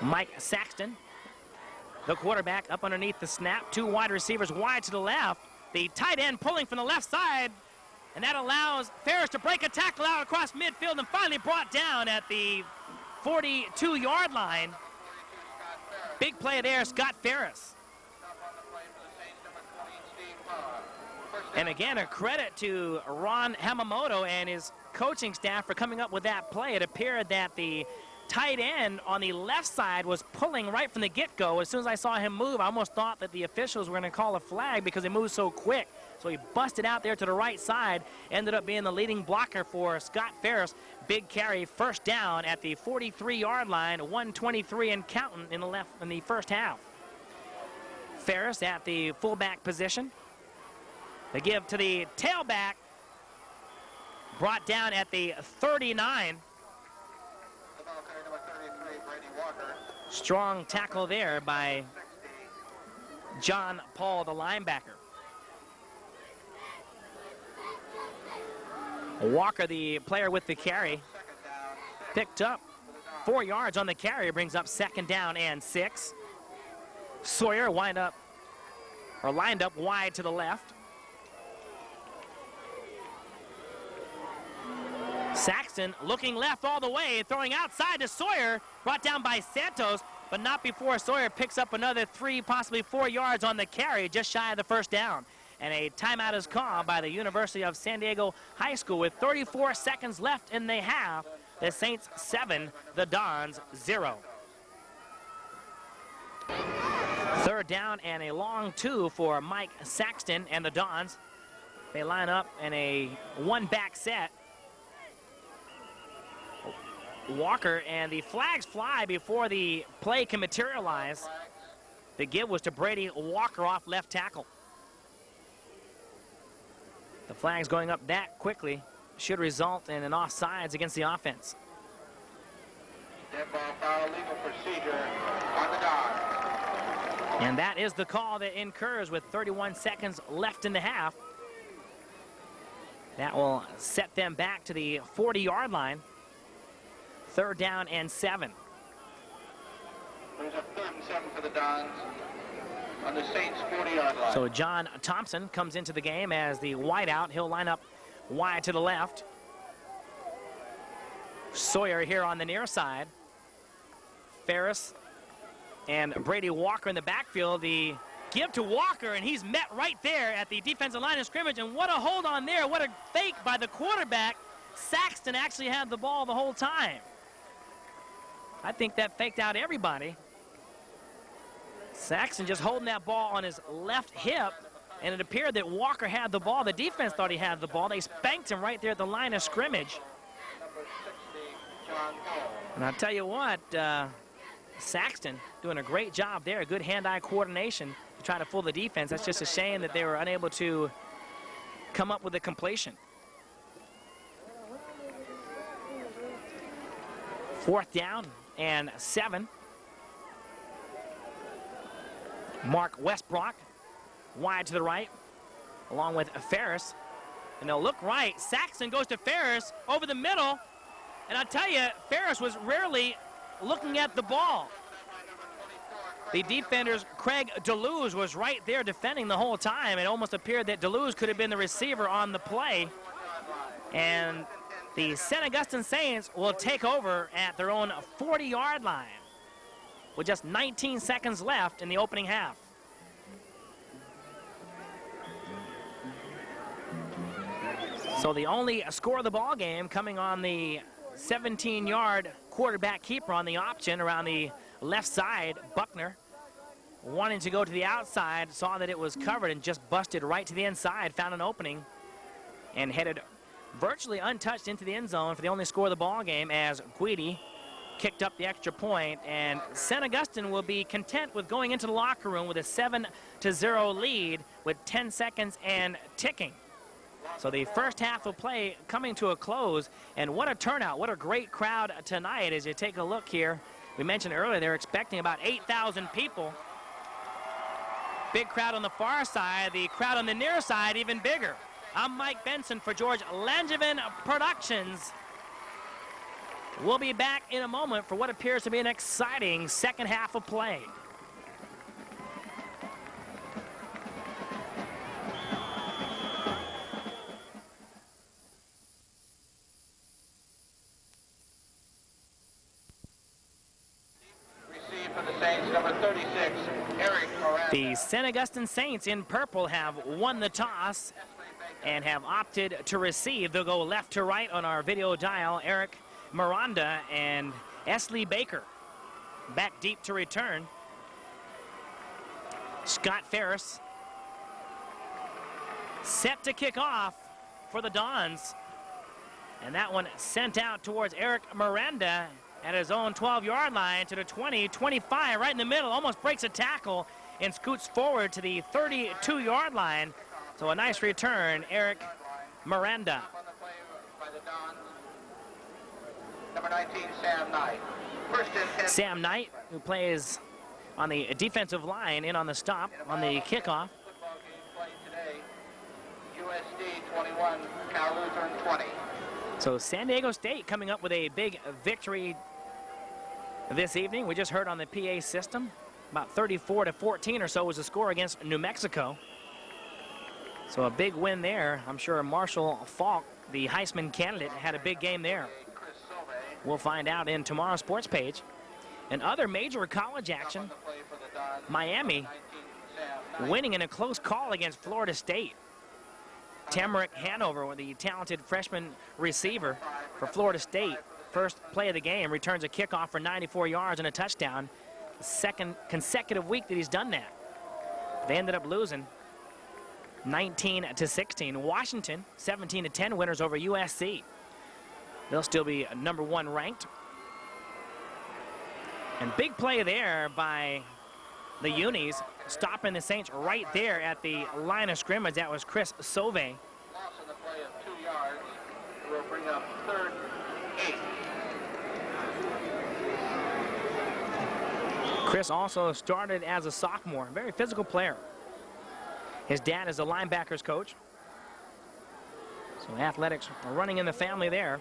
Mike Saxton, the quarterback, up underneath the snap. Two wide receivers wide to the left. The tight end pulling from the left side, and that allows Ferris to break a tackle out across midfield and finally brought down at the 42-yard line. Big play there, Scott Ferris. And again, a credit to Ron Hamamoto and his coaching staff for coming up with that play. It appeared that the tight end on the left side was pulling right from the get-go. As soon as I saw him move, I almost thought that the officials were going to call a flag because he moved so quick. So he busted out there to the right side, ended up being the leading blocker for Scott Ferris. Big carry, first down at the 43-yard line, 1:23 and counting in the first half. Ferris at the fullback position. They give to the tailback, brought down at the 39. Strong tackle there by John Paul, the linebacker. Walker, the player with the carry, picked up 4 yards on the carry, brings up second down and 6. Sawyer lined up wide to the left. Saxton looking left all the way, throwing outside to Sawyer, brought down by Santos, but not before Sawyer picks up another 3, possibly 4 yards on the carry, just shy of the first down. And a timeout is called by the University of San Diego High School with 34 seconds left in the half. The Saints 7, the Dons 0. Third down and a long 2 for Mike Saxton and the Dons. They line up in a one-back set. Walker, and the flags fly before the play can materialize. The give was to Brady Walker off left tackle. The flags going up that quickly should result in an offsides against the offense. Dead ball foul, legal procedure on the dot. And that is the call that incurs with 31 seconds left in the half. That will set them back to the 40-yard line. Third down and 7. There's a 3rd and 7 for the Dons on the Saints 40-yard line. So John Thompson comes into the game as the wideout. He'll line up wide to the left. Sawyer here on the near side. Ferris and Brady Walker in the backfield. The give to Walker, and he's met right there at the defensive line of scrimmage. And what a hold on there. What a fake by the quarterback. Saxton actually had the ball the whole time. I think that faked out everybody. Saxton just holding that ball on his left hip, and it appeared that Walker had the ball. The defense thought he had the ball. They spanked him right there at the line of scrimmage. Number 60, John Paul. And I'll tell you what, Saxton doing a great job there. Good hand-eye coordination to try to fool the defense. That's just a shame that they were unable to come up with a completion. 4th down and 7. Mark Westbrook wide to the right, along with Ferris. And they'll look right. Saxton goes to Ferris over the middle. And I'll tell you, Ferris was rarely looking at the ball. The defender's Craig DeLuz was right there defending the whole time. It almost appeared that DeLuz could have been the receiver on the play. And the St. Augustine Saints will take over at their own 40-yard line with just 19 seconds left in the opening half. So the only score of the ball game coming on the 17-yard quarterback keeper on the option around the left side. Buckner wanting to go to the outside, saw that it was covered and just busted right to the inside, found an opening and headed virtually untouched into the end zone for the only score of the ball game as Guidi kicked up the extra point, and St. Augustine will be content with going into the locker room with a 7-0 lead with 10 seconds and ticking. So the first half of play coming to a close, and what a turnout, what a great crowd tonight as you take a look here. We mentioned earlier they're expecting about 8,000 people. Big crowd on the far side, the crowd on the near side even bigger. I'm Mike Benson for George Langevin Productions. We'll be back in a moment for what appears to be an exciting second half of play. Receive for the Saints, number 36, Eric Miranda. The St. Augustine Saints in purple have won the toss and have opted to receive. They'll go left to right on our video dial. Eric Miranda and Esley Baker back deep to return. Scott Ferris set to kick off for the Dons, and that one sent out towards Eric Miranda at his own 12-yard line to the 20, 25, right in the middle, almost breaks a tackle and scoots forward to the 32-yard line. So a nice return, Eric Miranda. On the play by the Dons, number 19, Sam Knight. First and 10. Sam Knight, who plays on the defensive line, in on the stop on the kickoff. Football game played today. USD 21, Cal Lutheran 20. So San Diego State coming up with a big victory this evening. We just heard on the PA system, about 34-14 or so was the score against New Mexico. So a big win there. I'm sure Marshall Falk, the Heisman candidate, had a big game there. We'll find out in tomorrow's sports page. And other major college action, Miami winning in a close call against Florida State. Tamarick Hanover, with the talented freshman receiver for Florida State, first play of the game, returns a kickoff for 94 yards and a touchdown. The second consecutive week that he's done that. They ended up losing 19-16. Washington, 17-10 winners over USC. They'll still be number 1 ranked. And big play there by the Unis, stopping the Saints right there at the line of scrimmage. That was Chris Sauve. Loss on the play of 2 yards. Will bring up 3rd, 8. Chris also started as a sophomore, very physical player. His dad is a linebackers coach. So athletics are running in the family there.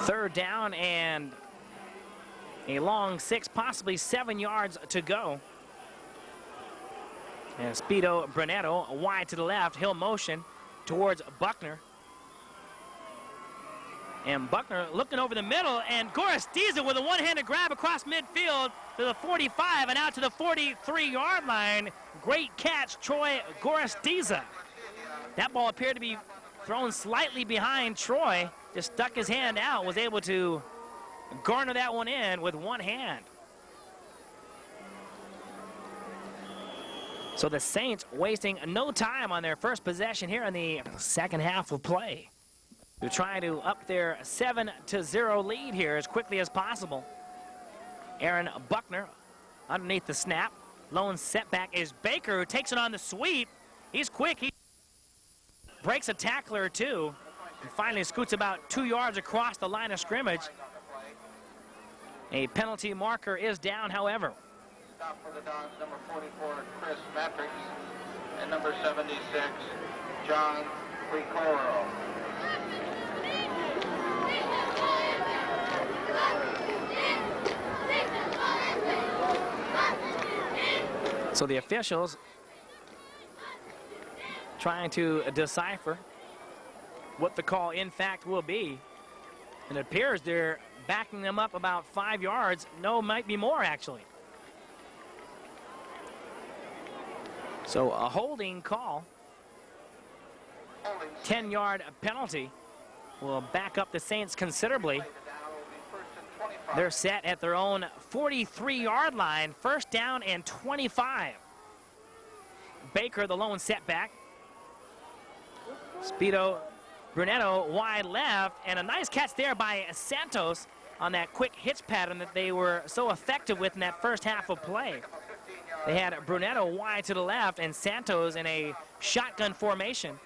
Third down and a long 6, possibly 7 yards to go. And Speedo Brunetto wide to the left. He'll motion towards Buckner. And Buckner looking over the middle, and Gorostiza with a one-handed grab across midfield to the 45 and out to the 43-yard line. Great catch, Troy Gorostiza. That ball appeared to be thrown slightly behind Troy. Just stuck his hand out, was able to garner that one in with one hand. So the Saints wasting no time on their first possession here in the second half of play. They're trying to up their 7-0 lead here as quickly as possible. Aaron Buckner underneath the snap. Lone setback is Baker, who takes it on the sweep. He's quick. He breaks a tackler or two and finally scoots about 2 yards across the line of scrimmage. A penalty marker is down, however. Stop for the Dons, number 44, Chris Matrix, and number 76, John Picoro. So the officials trying to decipher what the call in fact will be. And it appears they're backing them up about 5 yards. No, might be more actually. So a holding call, 10-yard penalty will back up the Saints considerably. They're set at their own 43-yard line, first down and 25. Baker, the lone setback. Speedo Brunetto wide left, and a nice catch there by Santos on that quick hitch pattern that they were so effective with in that first half of play. They had Brunetto wide to the left and Santos in a shotgun formation.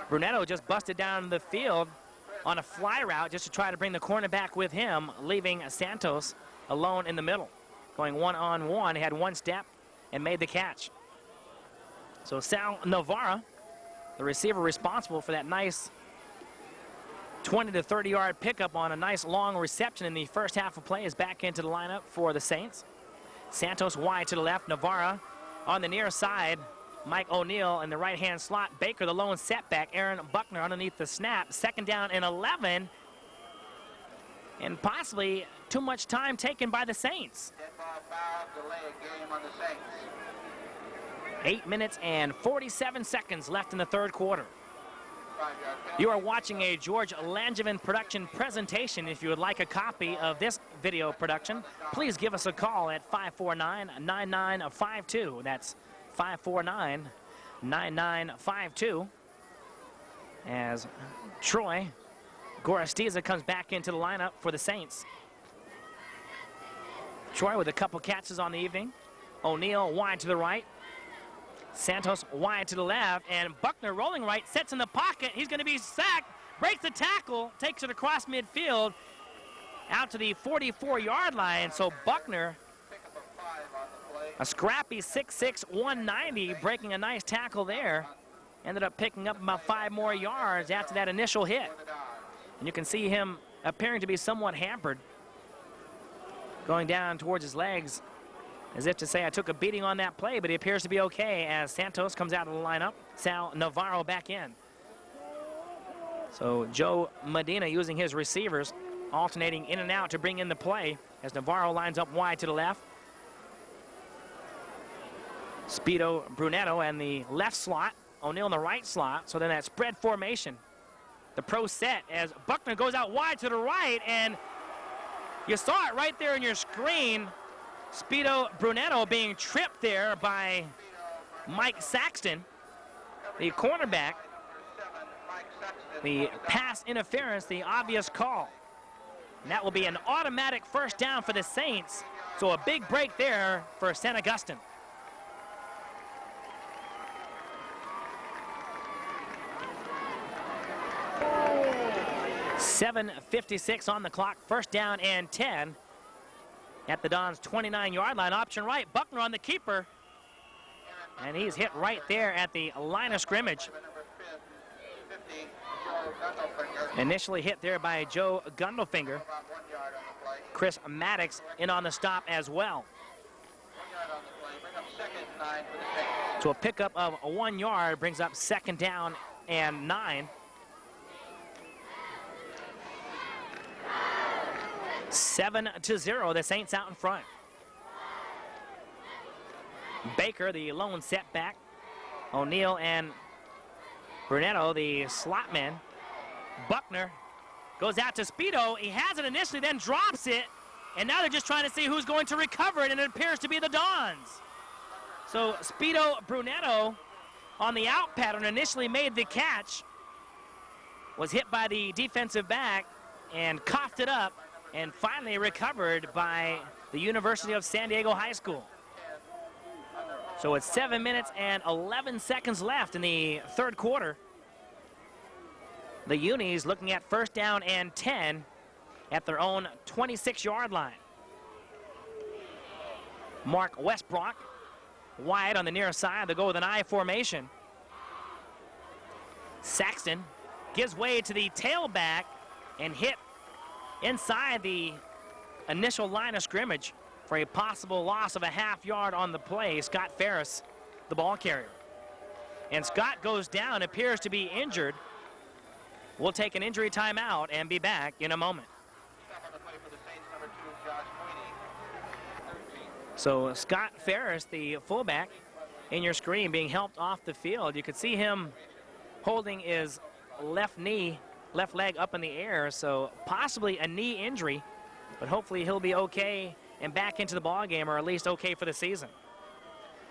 Brunetto just busted down the field on a fly route just to try to bring the cornerback with him, leaving Santos alone in the middle. Going one-on-one, he had one step and made the catch. So Sal Navarra, the receiver responsible for that nice 20 to 30 yard pickup on a nice long reception in the first half of play, is back into the lineup for the Saints. Santos wide to the left, Navarra on the near side, Mike O'Neill in the right-hand slot, Baker the lone setback, Aaron Buckner underneath the snap, second down and 11, and possibly too much time taken by the Saints. 8 minutes and 47 seconds left in the third quarter. You are watching a George Langevin production presentation. If you would like a copy of this video production, please give us a call at 549-9952. That's 549-9952. As Troy Gorostiza comes back into the lineup for the Saints. Troy with a couple catches on the evening. O'Neill wide to the right. Santos wide to the left, and Buckner rolling right, sets in the pocket. He's going to be sacked, breaks the tackle, takes it across midfield out to the 44-yard line. So Buckner, a scrappy 6'6", 190, breaking a nice tackle there. Ended up picking up about 5 more yards after that initial hit. And you can see him appearing to be somewhat hampered, going down towards his legs, as if to say, I took a beating on that play, but he appears to be okay as Santos comes out of the lineup. Sal Navarro back in. So Joe Medina using his receivers, alternating in and out to bring in the play as Navarro lines up wide to the left. Speedo Brunetto and the left slot, O'Neill in the right slot. So then that spread formation, the pro set as Buckner goes out wide to the right, and you saw it right there in your screen. Speedo Brunetto being tripped there by Mike Saxton, the cornerback. The pass interference, the obvious call. And that will be an automatic first down for the Saints. So a big break there for St. Augustine. .7:56 on the clock, first down and 10. At the Dons' 29-yard line, option right, Buckner on the keeper. And he's hit right there at the line of scrimmage. Initially hit there by Joe Gundelfinger. Chris Maddox in on the stop as well. So a pickup of 1 yard brings up second down and 9. 7-0, the Saints out in front. Baker, the lone setback. O'Neill and Brunetto, the slot men. Buckner goes out to Speedo. He has it initially, then drops it. And now they're just trying to see who's going to recover it, and it appears to be the Dons. So Speedo Brunetto on the out pattern initially made the catch. Was hit by the defensive back and coughed it up, and finally recovered by the University of San Diego High School. So it's 7 minutes and 11 seconds left in the third quarter. The Unis looking at first down and 10 at their own 26-yard line. Mark Westbrook wide on the near side. They'll go with an I formation. Saxton gives way to the tailback and hit inside the initial line of scrimmage for a possible loss of a half yard on the play. Scott Ferris, the ball carrier. And Scott goes down, appears to be injured. We'll take an injury timeout and be back in a moment. So Scott Ferris, the fullback, in your screen being helped off the field. You could see him holding his left knee, left leg up in the air, so possibly a knee injury, but hopefully he'll be okay and back into the ball game, or at least okay for the season.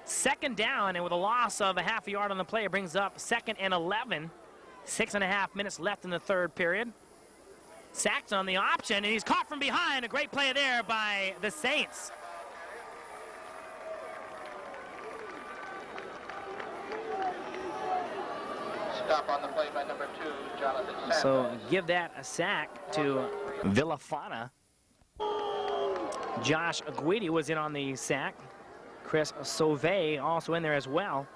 Second down, and with a loss of a half a yard on the play, it brings up 2nd and 11. 6.5 minutes left in the third period. Saxon on the option, and he's caught from behind. A great play there by the Saints. Stop on the play by number 2, Jonathan Sanders. So give that a sack to Villafana. Josh Guidi was in on the sack. Chris Sauvé also in there as well.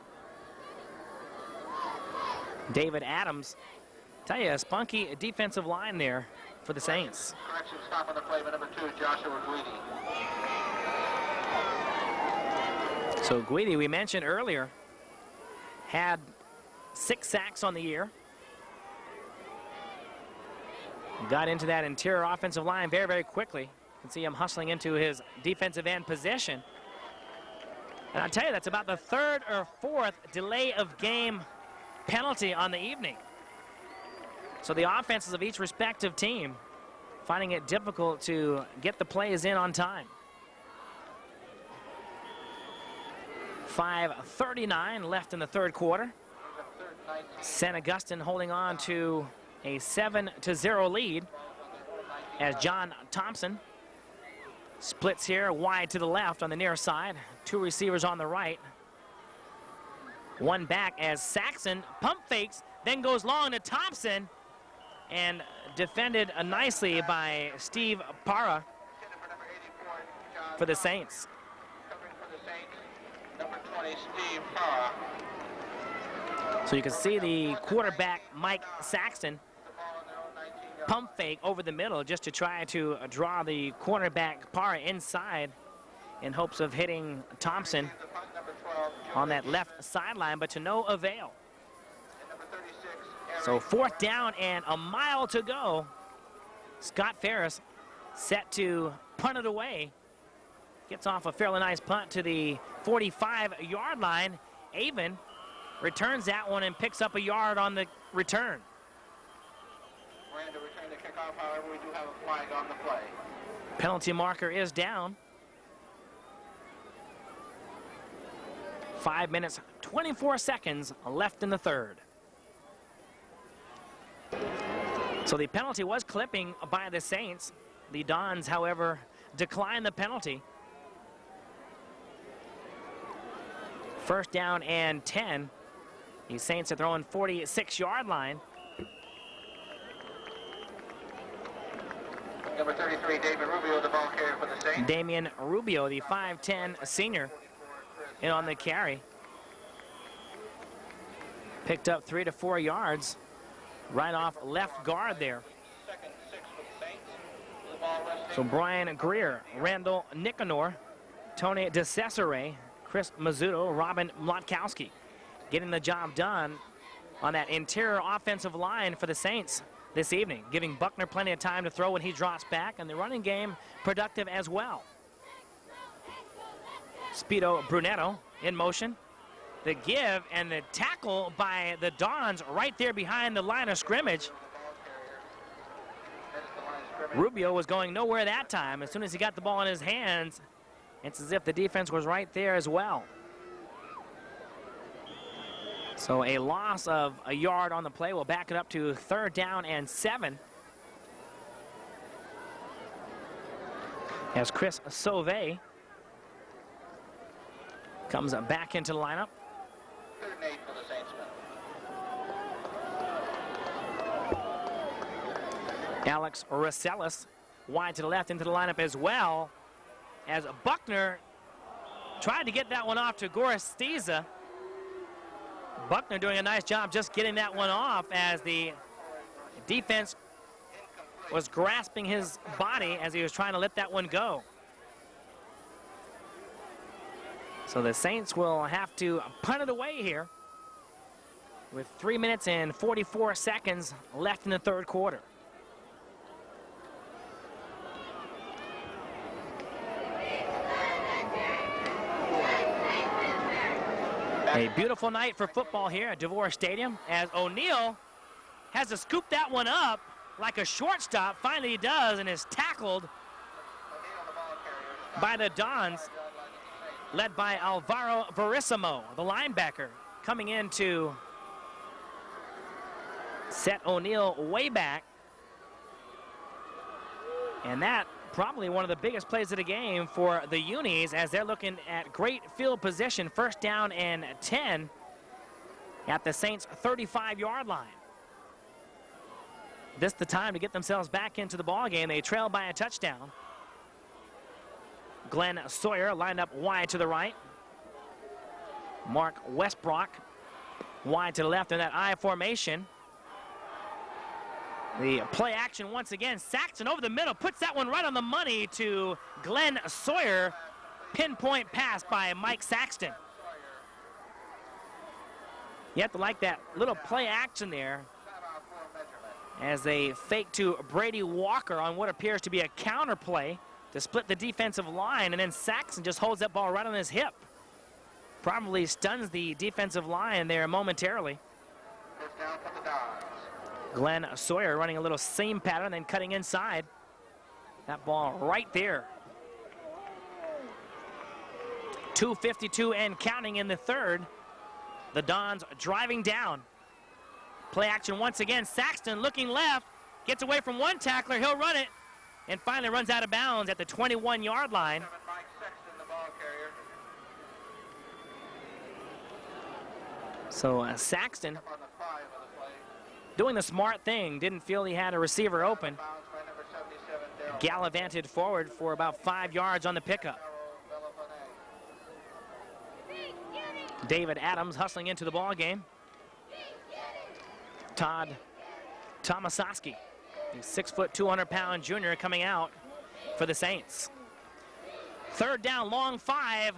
David Adams. Tell you, a spunky defensive line there for the Saints. Correction, stop on the play by number 2, Joshua Guidi. So Guidi, we mentioned earlier, had 6 sacks on the year. Got into that interior offensive line very, very quickly. You can see him hustling into his defensive end position. And I'll tell you, that's about the 3rd or 4th delay of game penalty on the evening. So the offenses of each respective team finding it difficult to get the plays in on time. 5:39 left in the third quarter. St. Augustine holding on to a 7-0 lead as John Thompson splits here wide to the left on the near side. 2 receivers on the right. 1 back as Saxon pump fakes, then goes long to Thompson, and defended nicely by Steve Parra for the Saints. Covering for the Saints, number 20, Steve Parra. So you can see the quarterback, Mike Saxton, The ball on their own 19-yard pump fake over the middle just to try to draw the cornerback Parra inside in hopes of hitting Thompson The punt, number 12, on that left sideline, but to no avail. and number 36, So Eric 4th down and a mile to go. Scott Ferris set to punt it away. Gets off a fairly nice punt to the 45-yard line. Avon returns that one and picks up a yard on the return. Miranda returning the kickoff. However, we do have a flag on the play. Penalty marker is down. 5 minutes, 24 seconds left in the third. So the penalty was clipping by the Saints. The Dons, however, declined the penalty. 1st down and 10. The Saints are throwing 46-yard line. Number 33, David Rubio, the ball carrier for the Saints. Damian Rubio, the 5'10 senior, in on the carry. Picked up 3 to 4 yards right off left guard there. Second, 6 for the Saints. The ball resting. So Brian Greer, Randall Nicanor, Tony DeCesare, Chris Mazzuto, Robin Mlotkowski getting the job done on that interior offensive line for the Saints this evening, giving Buckner plenty of time to throw when he drops back, and the running game productive as well. Speedo Brunetto in motion. The give and the tackle by the Dons right there behind the line of scrimmage. Rubio was going nowhere that time. As soon as he got the ball in his hands, it's as if the defense was right there as well. So a loss of a yard on the play will back it up to 3rd down and 7. As Chris Sauvé comes back into the lineup. 3rd and 8 for the Saints. Alex Rosellis wide to the left into the lineup as well, as Buckner tried to get that one off to Goristiza. Buckner doing a nice job just getting that one off as the defense was grasping his body as he was trying to let that one go. So the Saints will have to punt it away here with 3 minutes and 44 seconds left in the third quarter. A beautiful night for football here at DeVore Stadium as O'Neal has to scoop that one up like a shortstop. Finally he does, and is tackled by the Dons. led by Alvaro Verissimo, the linebacker, coming in to set O'Neal way back. And that probably one of the biggest plays of the game for the Unis, as they're looking at great field position, first down and 10 at the Saints' 35-yard line. This the time to get themselves back into the ball game. They trail by a touchdown. Glenn Sawyer lined up wide to the right. Mark Westbrook wide to the left in that I formation. The play action once again. Saxton over the middle, puts that one right on the money to Glenn Sawyer. Pinpoint pass by Mike Saxton. You have to like that little play action there as they fake to Brady Walker on what appears to be a counter play to split the defensive line, and then Saxton just holds that ball right on his hip. Probably stuns the defensive line there momentarily. Glenn Sawyer running a little seam pattern, then cutting inside. That ball right there. 2:52 and counting in the third. The Dons driving down. Play action once again. Saxton looking left, gets away from one tackler. He'll run it, and finally runs out of bounds at the 21-yard line. Mike Sexton, the ball carrier. So Saxton On the 5 of the play. doing the smart thing. Didn't feel he had a receiver open. Bounds by number 77, Darryl. Gallivanted forward for about 5 yards on the pickup. David Adams hustling into the ball game. Todd Tomasowski, the 6', 200-pound junior, coming out for the Saints. Third down, long 5.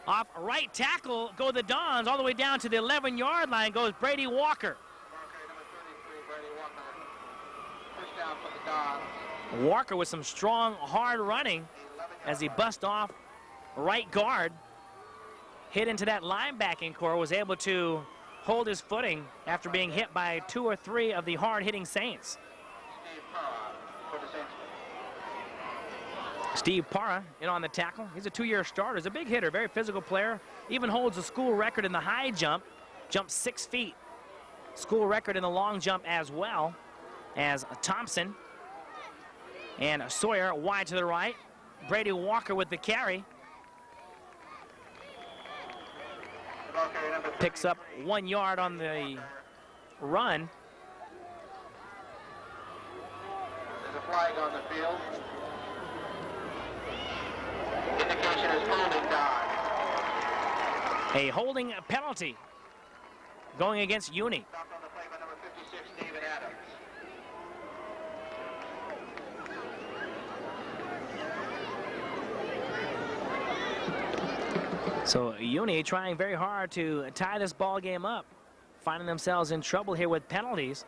Off right tackle go the Dons, all the way down to the 11-yard line goes Brady Walker. Number 33, Brady Walker. First down for the Dons. Walker with some strong, hard running as he bust off right guard. Hit into that linebacking core, was able to hold his footing after being hit by 2 or 3 of the hard-hitting Saints. Steve Parra for the Saints. Steve Parra in on the tackle. He's a 2-year starter. He's a big hitter, very physical player. Even holds the school record in the high jump. Jumps 6 feet. School record in the long jump as well as Thompson. And Sawyer wide to the right. Brady Walker with the carry. Picks up 1 yard on the run. There's a flag on the field. Indication is holding Don. A holding penalty going against Uni. Stopped on the play by number 56, David Adams. So Uni trying very hard to tie this ball game up, finding themselves in trouble here with penalties.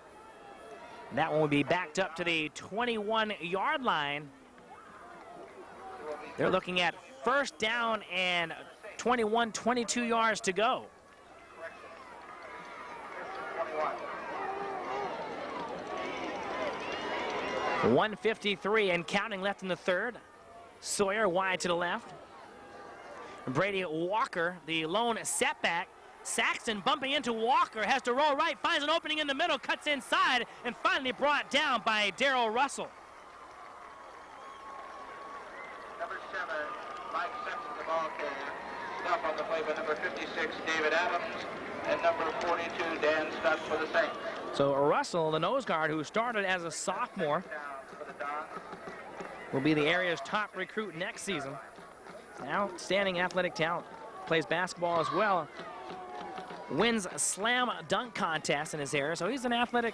That one will be backed up to the 21-yard line. They're looking at first down and 22 yards to go. 1:53 and counting left in the third. Sawyer wide to the left. Brady Walker, the lone setback. Saxton bumping into Walker, has to roll right, finds an opening in the middle, cuts inside, and finally brought down by Darryl Russell. Number 7, Mike Sexton, the ball carrier. Stop on the play by number 56, David Adams, and number 42, Dan Stutt for the Saints. So Russell, the nose guard, who started as a sophomore, For the Dons. will be the area's top recruit next season. Outstanding athletic talent. Plays basketball as well. Wins a slam dunk contest in his area, so he's an athletic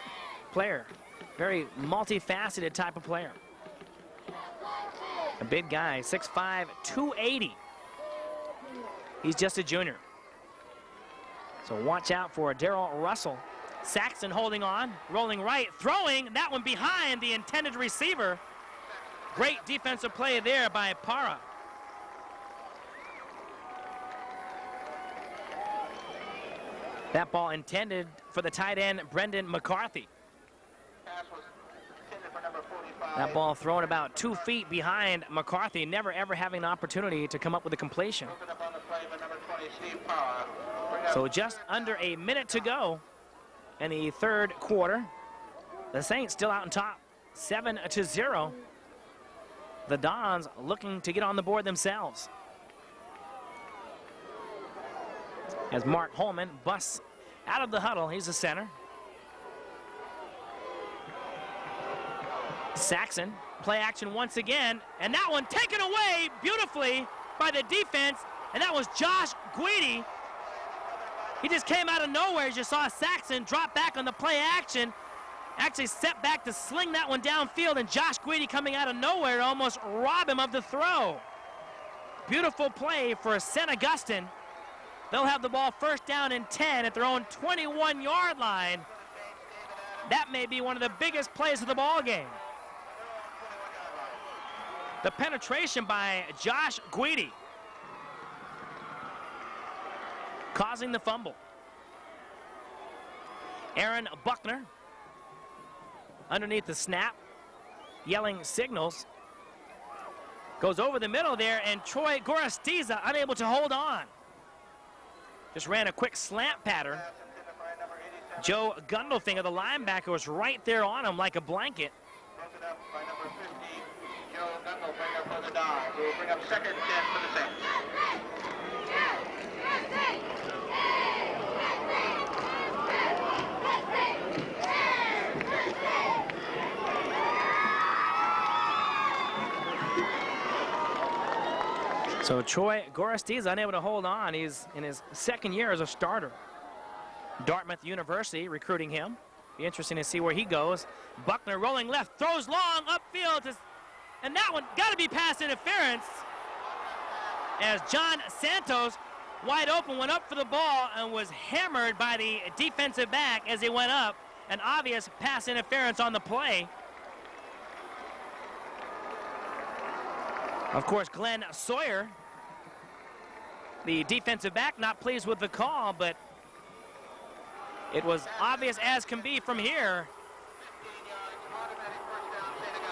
player. Very multifaceted type of player. A big guy, 6'5", 280. He's just a junior. So watch out for Darryl Russell. Saxton holding on, rolling right, throwing, that one behind the intended receiver. Great defensive play there by Parra. That ball intended for the tight end, Brendan McCarthy. Pass was intended for number 45. That ball thrown about 2 feet behind McCarthy, never ever having an opportunity to come up with a completion. Broken up on the play by number 20, Steve Power. Bring up So just under a minute to go in the third quarter. The Saints still out on top, 7-0. The Dons looking to get on the board themselves. As Mark Holman busts out of the huddle, he's the center. Saxon, play action once again, and that one taken away beautifully by the defense, and that was Josh Guidi. He just came out of nowhere as you saw Saxon drop back on the play action, actually step back to sling that one downfield, and Josh Guidi coming out of nowhere to almost rob him of the throw. Beautiful play for St. Augustine. They'll have the ball first down and 10 at their own 21-yard line. That may be one of the biggest plays of the ball game. The penetration by Josh Guidi causing the fumble. Aaron Buckner underneath the snap, yelling signals. Goes over the middle there, and Troy Gorostiza unable to hold on. Just ran a quick slant pattern. Joe Gundelfinger, the linebacker, was right there on him like a blanket. Broken up by number 50, Joe Gundelfinger for the Dons. We'll bring up second and 10 for the Saints. So Troy Gorostiza unable to hold on. He's in his second year as a starter. Dartmouth University recruiting him. Be interesting to see where he goes. Buckner rolling left, throws long upfield, and that one got to be pass interference. As John Santos, wide open, went up for the ball and was hammered by the defensive back as he went up. An obvious pass interference on the play. Of course, Glenn Sawyer, the defensive back, not pleased with the call, but it was obvious as can be from here. 15 yards, automatic first down, St.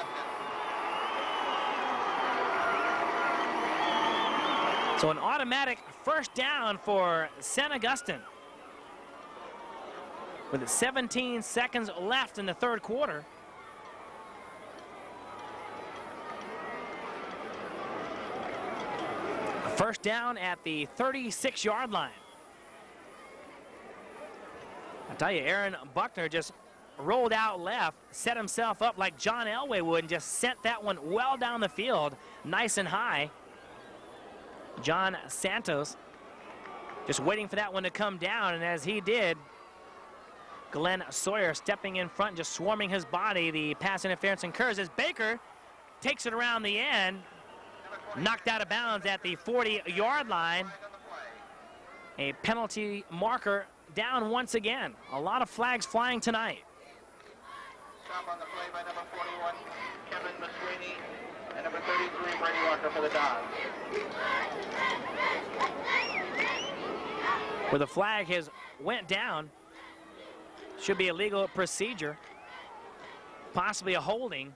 Augustine. So an automatic first down for St. Augustine. With 17 seconds left in the third quarter. First down at the 36-yard line. I tell you, Aaron Buckner just rolled out left, set himself up like John Elway would, and just sent that one well down the field, nice and high. John Santos just waiting for that one to come down, and as he did, Glenn Sawyer stepping in front, just swarming his body. The pass interference occurs as Baker takes it around the end, knocked out of bounds at the 40-yard line. A penalty marker down once again. A lot of flags flying tonight. Stop on the play by number 41, Kevin Masweeney, and number 33, Brady Walker for the Dons. Where the flag has went down, should be a legal procedure, possibly a holding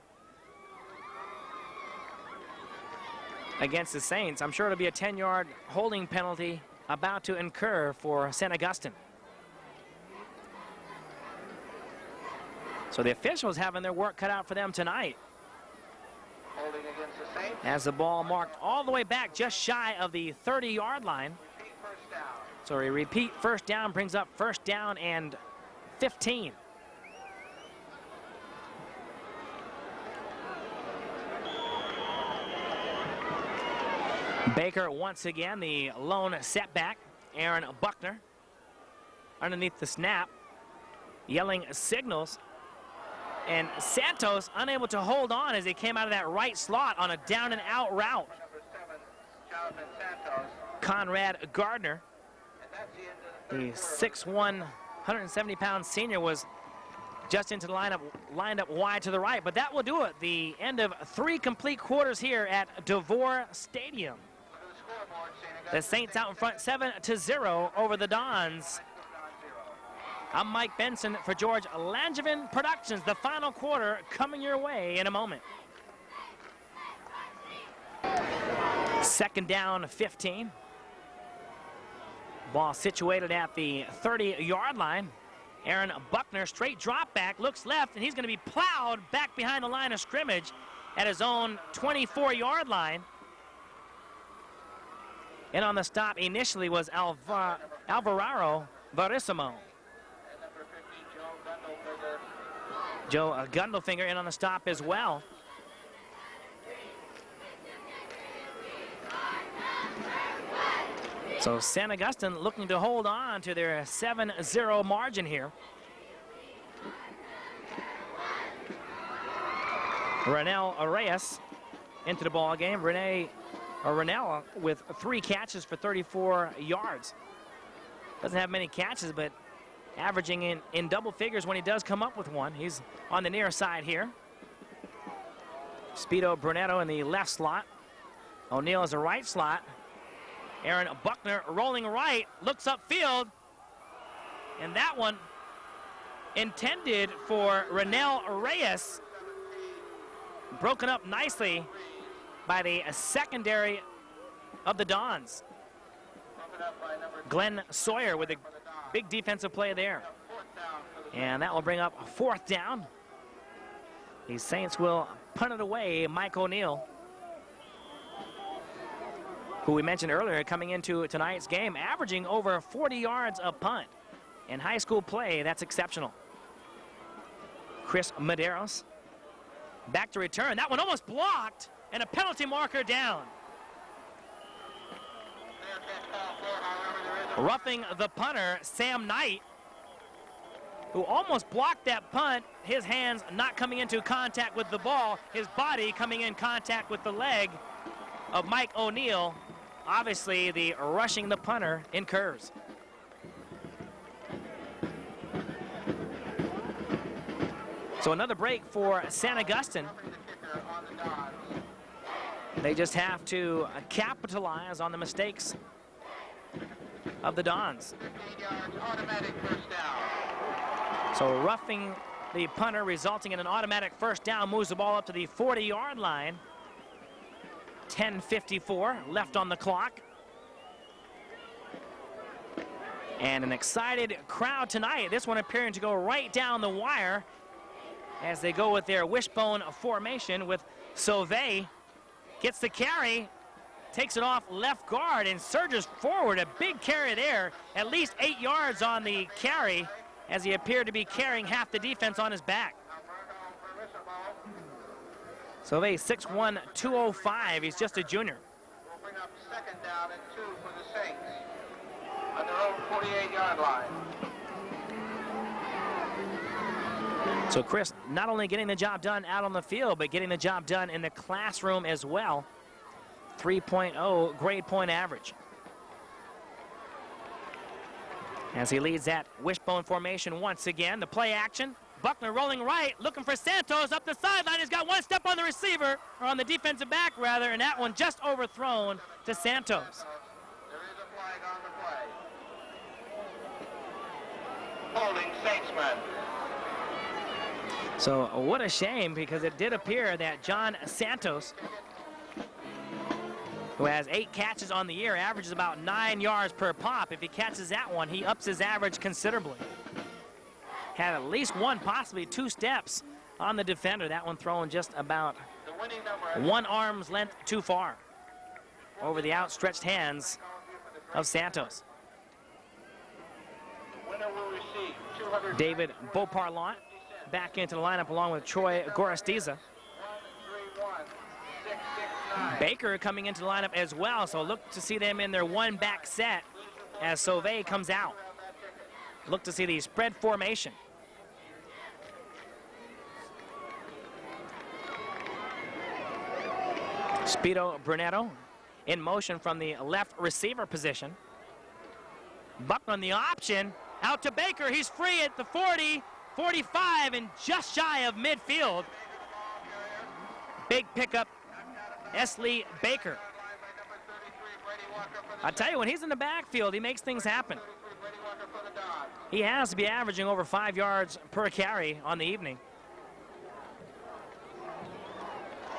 against the Saints. I'm sure it'll be a 10-yard holding penalty about to incur for St. Augustine. So the officials having their work cut out for them tonight. Holding against the Saints. As the ball marked all the way back just shy of the 30-yard line. Repeat first down. So a repeat first down brings up first down and 15. Baker once again, the lone setback. Aaron Buckner underneath the snap, yelling signals. And Santos unable to hold on as he came out of that right slot on a down and out route. Number 7, Jonathan Santos. Conrad Gardner, And that's the end of the the third quarter. 6'1", 170-pound senior, was just into the lineup, lined up wide to the right. But that will do it. The end of 3 complete quarters here at DeVore Stadium. Look at the scoreboard, St. The Augustine. Saints out in front 7-0 over the Dons. I'm Mike Benson for George Langevin Productions. The final quarter coming your way in a moment. Second down, 15. Ball situated at the 30-yard line. Aaron Buckner, straight drop back, looks left, and he's going to be plowed back behind the line of scrimmage at his own 24-yard line. And on the stop initially was Alvarado Verissimo. Joe Gundelfinger in on the stop as well. So San Augustine looking to hold on to their 7-0 margin here. Renell Reyes into the ball game. Renell with 3 catches for 34 yards. Doesn't have many catches, but averaging in double figures when he does come up with one. He's on the near side here. Speedo Brunetto in the left slot. O'Neal is the right slot. Aaron Buckner rolling right, looks upfield, and that one intended for Renell Reyes, broken up nicely by the secondary of the Dons. Glenn Sawyer with a big defensive play there. And that will bring up a 4th down. The Saints will punt it away. Mike O'Neal, who we mentioned earlier, coming into tonight's game, averaging over 40 yards a punt. In high school play, that's exceptional. Chris Medeiros back to return. That one almost blocked, and a penalty marker down. Roughing the punter, Sam Knight, who almost blocked that punt. His hands not coming into contact with the ball, his body coming in contact with the leg of Mike O'Neal. Obviously, the rushing the punter incurs. So another break for San Augustine. They just have to capitalize on the mistakes of the Dons. So roughing the punter, resulting in an automatic first down, moves the ball up to the 40-yard line. 10:54 left on the clock. And an excited crowd tonight. This one appearing to go right down the wire as they go with their wishbone formation, with Sauvé gets the carry, takes it off left guard and surges forward. A big carry there, at least 8 yards on the carry, as he appeared to be carrying half the defense on his back. Sauvé, 6'1", 205. He's just a junior. We'll bring up 2nd down and 2 for the Saints on their own 48-yard line. So Chris, not only getting the job done out on the field, but getting the job done in the classroom as well. 3.0 grade point average. As he leads that wishbone formation once again, the play action. Buckner rolling right, looking for Santos up the sideline. He's got one step on the receiver, or on the defensive back rather, and that one just overthrown to Santos. There is a flag on the play. Holding Saintsman. So what a shame, because it did appear that John Santos, who has 8 catches on the year, averages about 9 yards per pop. If he catches that one, he ups his average considerably. Had at least 1, possibly 2 steps on the defender. That one thrown just about 1 arm's length too far over the outstretched hands of Santos. David Beauparlant back into the lineup along with Troy Gorostiza. Baker coming into the lineup as well, so look to see them in their 1-back set as Sauvé comes out. Look to see the spread formation. Speedo Brunetto in motion from the left receiver position. Buckner on the option, out to Baker. He's free at the 40, 45, and just shy of midfield. Big pickup, Esley Baker. I tell you, when he's in the backfield, he makes things happen. He has to be averaging over 5 yards per carry on the evening.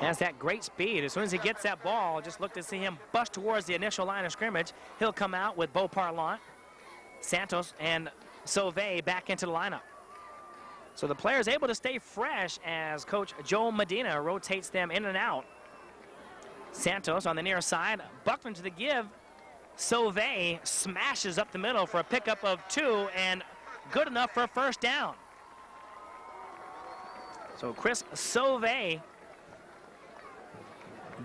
Has that great speed. As soon as he gets that ball, just look to see him bust towards the initial line of scrimmage. He'll come out with Beau Parlant, Santos, and Sauvé back into the lineup. So the player's able to stay fresh as Coach Joe Medina rotates them in and out. Santos on the near side, Buckner to the give. Sauvé smashes up the middle for a pickup of 2 and good enough for a first down. So Chris Sauvé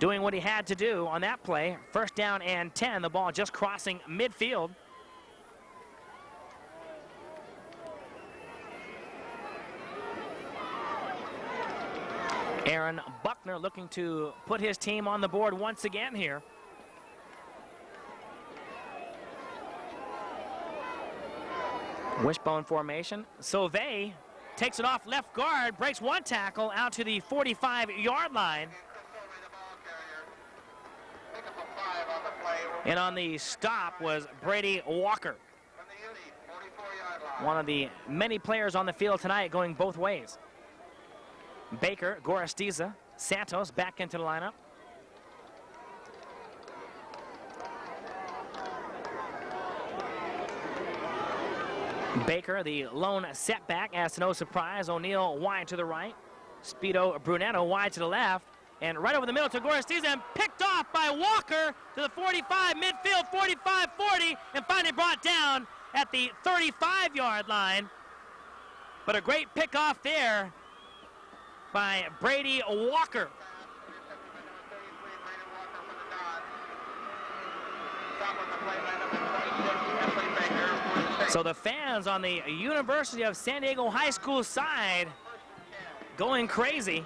doing what he had to do on that play. First down and 10, the ball just crossing midfield. Aaron Buckner looking to put his team on the board once again here. Wishbone formation. Sauvé takes it off left guard, breaks one tackle out to the 45-yard line. And on the stop was Brady Walker. One of the many players on the field tonight going both ways. Baker, Gorostiza, Santos back into the lineup. Baker, the lone setback, as to no surprise. O'Neal wide to the right. Speedo Brunetto wide to the left. And right over the middle to Gorostiza and picked off by Walker to the 45, midfield, 45-40, and finally brought down at the 35-yard line. But a great pickoff there by Brady Walker. So the fans on the University of San Diego High School side going crazy.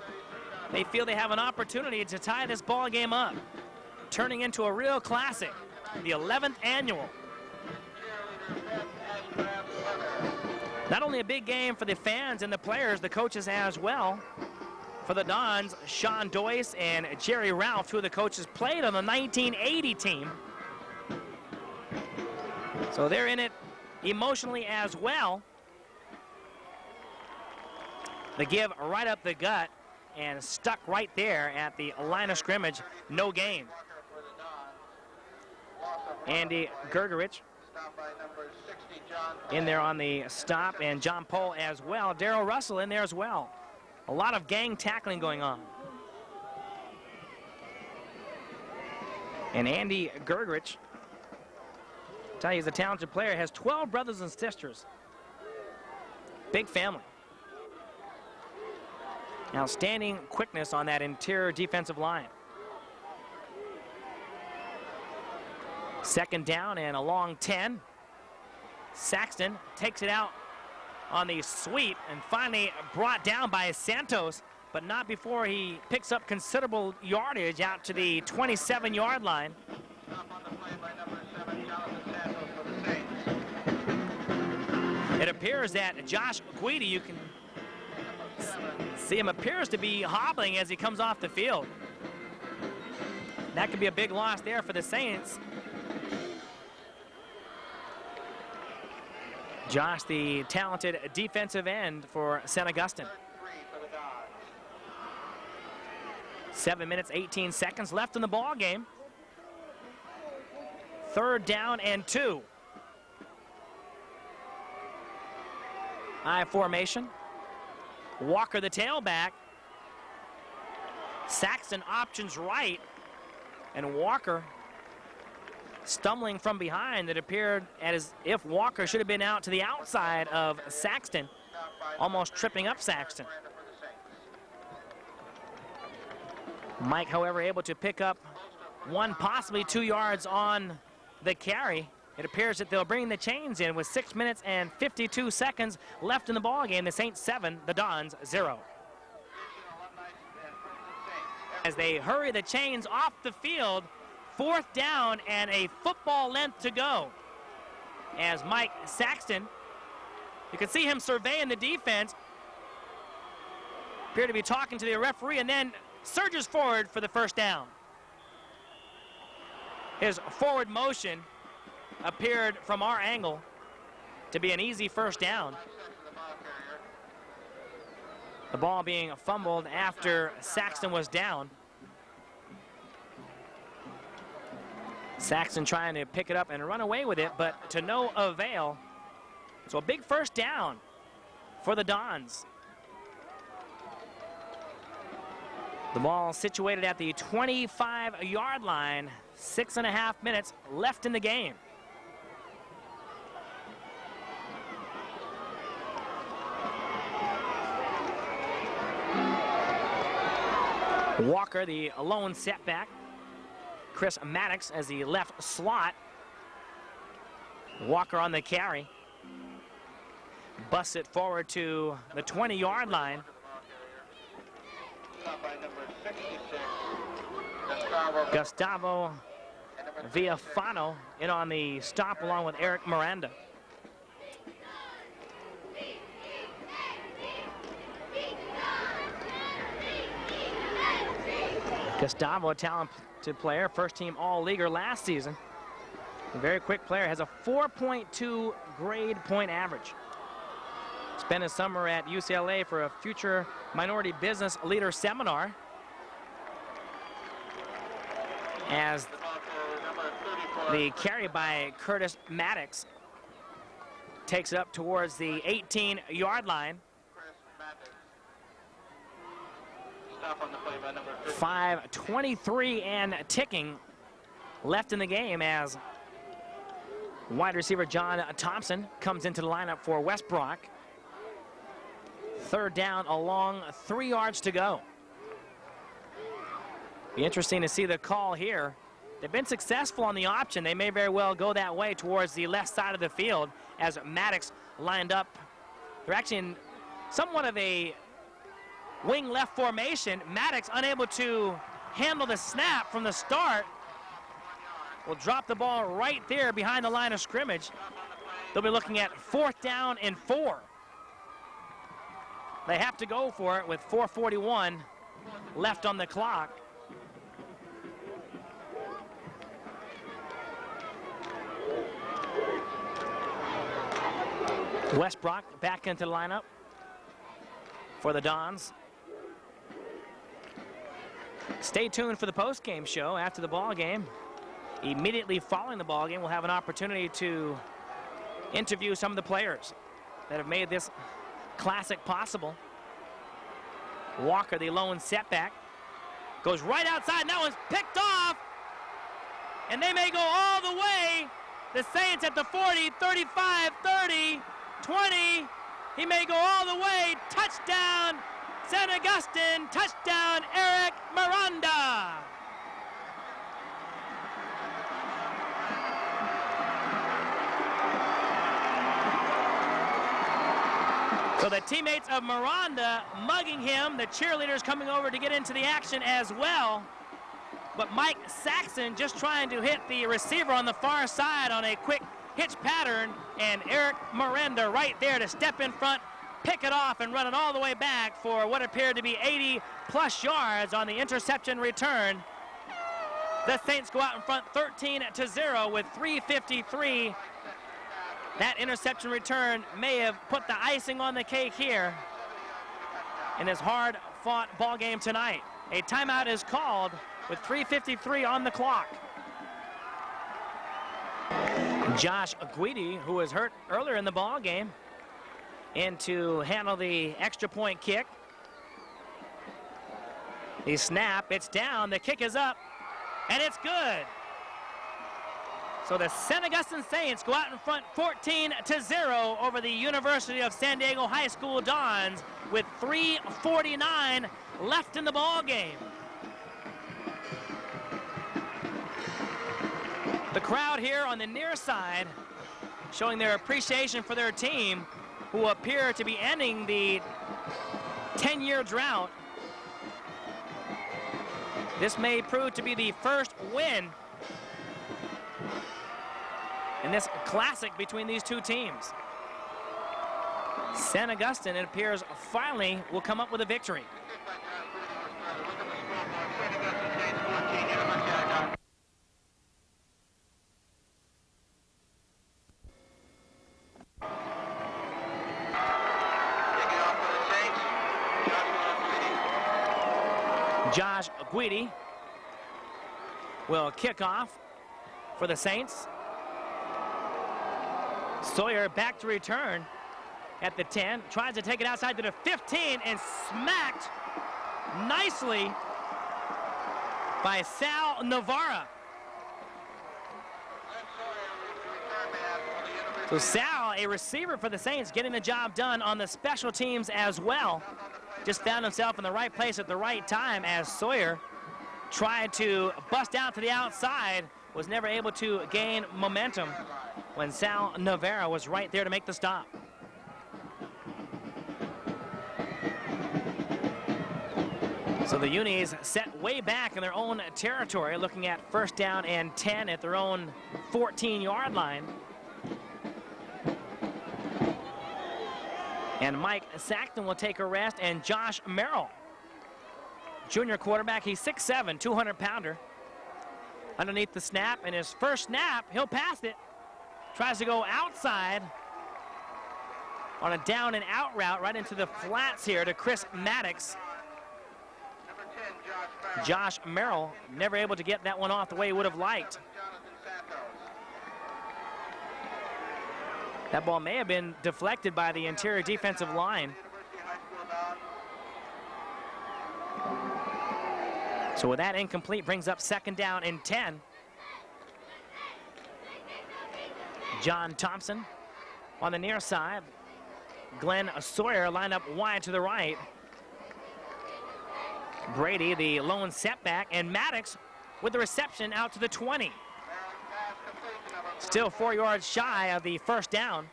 They feel they have an opportunity to tie this ball game up, turning into a real classic, the 11th annual. Not only a big game for the fans and the players, the coaches as well. For the Dons, Sean Doyce and Jerry Ralph, two of the coaches, played on the 1980 team. So they're in it emotionally as well. The give right up the gut and stuck right there at the line of scrimmage, no gain. Andy Gergerich in there on the stop, and John Pohl as well. Darrell Russell in there as well. A lot of gang tackling going on. And Andy Gergerich, tell you, he's a talented player, has 12 brothers and sisters. Big family. Outstanding quickness on that interior defensive line. Second down and a long 10. Saxton takes it out on the sweep and finally brought down by Santos, but not before he picks up considerable yardage out to the 27-yard line. It appears that Josh Guidi, you can see him, appears to be hobbling as he comes off the field. That could be a big loss there for the Saints. Josh, the talented defensive end for St. Augustine. 7 minutes, 18 seconds left in the ball game. Third down and 2. I formation. Walker, the tailback. Saxton options right. And Walker stumbling from behind. It appeared as if Walker should have been out to the outside of Saxton, almost tripping up Saxton. Mike, however, able to pick up 1, possibly 2 yards on the carry. It appears that they'll bring the chains in with 6 minutes and 52 seconds left in the ball game. The Saints 7, the Dons 0. As they hurry the chains off the field, 4th down and a football length to go. As Mike Saxton, you can see him surveying the defense, appear to be talking to the referee, and then surges forward for the first down. His forward motion appeared from our angle to be an easy first down. The ball being fumbled after Saxton was down. Saxton trying to pick it up and run away with it, but to no avail. So a big first down for the Dons. The ball situated at the 25-yard line. 6.5 minutes left in the game. Walker, the lone setback. Chris Maddox as the left slot. Walker on the carry. Busts it forward to the 20-yard line. Gustavo Villafano in on the stop along with Eric Miranda. Gustavo, a talented player, first-team All-Leaguer last season. A very quick player, has a 4.2 grade point average. Spent his summer at UCLA for a future minority business leader seminar. As the carry by Curtis Maddox takes it up towards the 18-yard line. 5:23 and ticking left in the game as wide receiver John Thompson comes into the lineup for West Brock. Third down along, 3 yards to go. Be interesting to see the call here. They've been successful on the option. They may very well go that way towards the left side of the field as Maddox lined up. They're actually in somewhat of a wing left formation. Maddox unable to handle the snap from the start. Will drop the ball right there behind the line of scrimmage. They'll be looking at 4th down and 4. They have to go for it with 4:41 left on the clock. West Brock back into the lineup for the Dons. Stay tuned for the post-game show after the ball game. Immediately following the ball game, we'll have an opportunity to interview some of the players that have made this classic possible. Walker, the lone setback, goes right outside, and that one's picked off. And they may go all the way. The Saints at the 40, 35, 30, 20. He may go all the way. Touchdown, St. Augustine. Touchdown, Eric Miranda. So the teammates of Miranda mugging him. The cheerleaders coming over to get into the action as well. But Mike Saxton just trying to hit the receiver on the far side on a quick hitch pattern, and Eric Miranda right there to step in front, pick it off, and run it all the way back for what appeared to be 80-plus yards on the interception return. The Saints go out in front 13-0 with 3:53. That interception return may have put the icing on the cake here in this hard-fought ball game tonight. A timeout is called with 3:53 on the clock. Josh Guidi, who was hurt earlier in the ball game, in to handle the extra point kick. The snap, it's down, the kick is up, and it's good. So the St. Augustine Saints go out in front 14-0 over the University of San Diego High School Dons with 3:49 left in the ball game. The crowd here on the near side showing their appreciation for their team, who appear to be ending the 10-year drought. This may prove to be the first win in this classic between these two teams. St. Augustine, it appears, finally will come up with a victory. Josh Guidi will kick off for the Saints. Sawyer back to return at the 10. Tries to take it outside to the 15 and smacked nicely by Sal Navarra. So Sal, a receiver for the Saints, getting the job done on the special teams as well. Just found himself in the right place at the right time as Sawyer tried to bust out to the outside, was never able to gain momentum when Sal Navarra was right there to make the stop. So the Unis set way back in their own territory, looking at first down and 10 at their own 14-yard line. And Mike Saxton will take a rest, and Josh Merrill, junior quarterback, he's 6'7", 200-pounder. Underneath the snap, and his first snap, he'll pass it. Tries to go outside on a down and out route right into the flats here to Chris Maddox. Josh Merrill never able to get that one off the way he would have liked. That ball may have been deflected by the interior defensive line. So with that incomplete, brings up second down and 10. John Thompson on the near side. Glenn Sawyer lined up wide to the right. Brady, the lone setback, and Maddox with the reception out to the 20. Still 4 yards shy of the first down.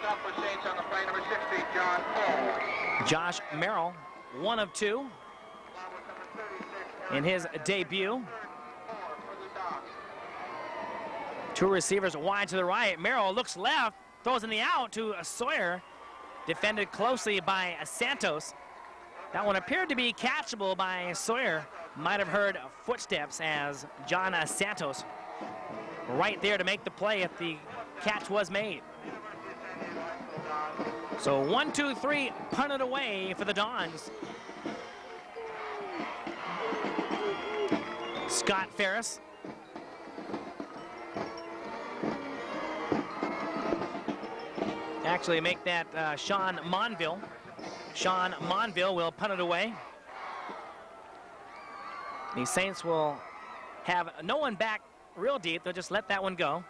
Stop for Saints on the play, number 60, John Cole. Josh Merrill, 1 of 2 in his debut. 2 receivers wide to the right. Merrill looks left, throws in the out to Sawyer, defended closely by Santos. That one appeared to be catchable by Sawyer. Might have heard footsteps as John Santos right there to make the play if the catch was made. So 1, 2, 3, punted away for the Dons. Scott Ferris. Actually make that Sean Monville. Sean Monville will punt it away. The Saints will have no one back real deep. They'll just let that one go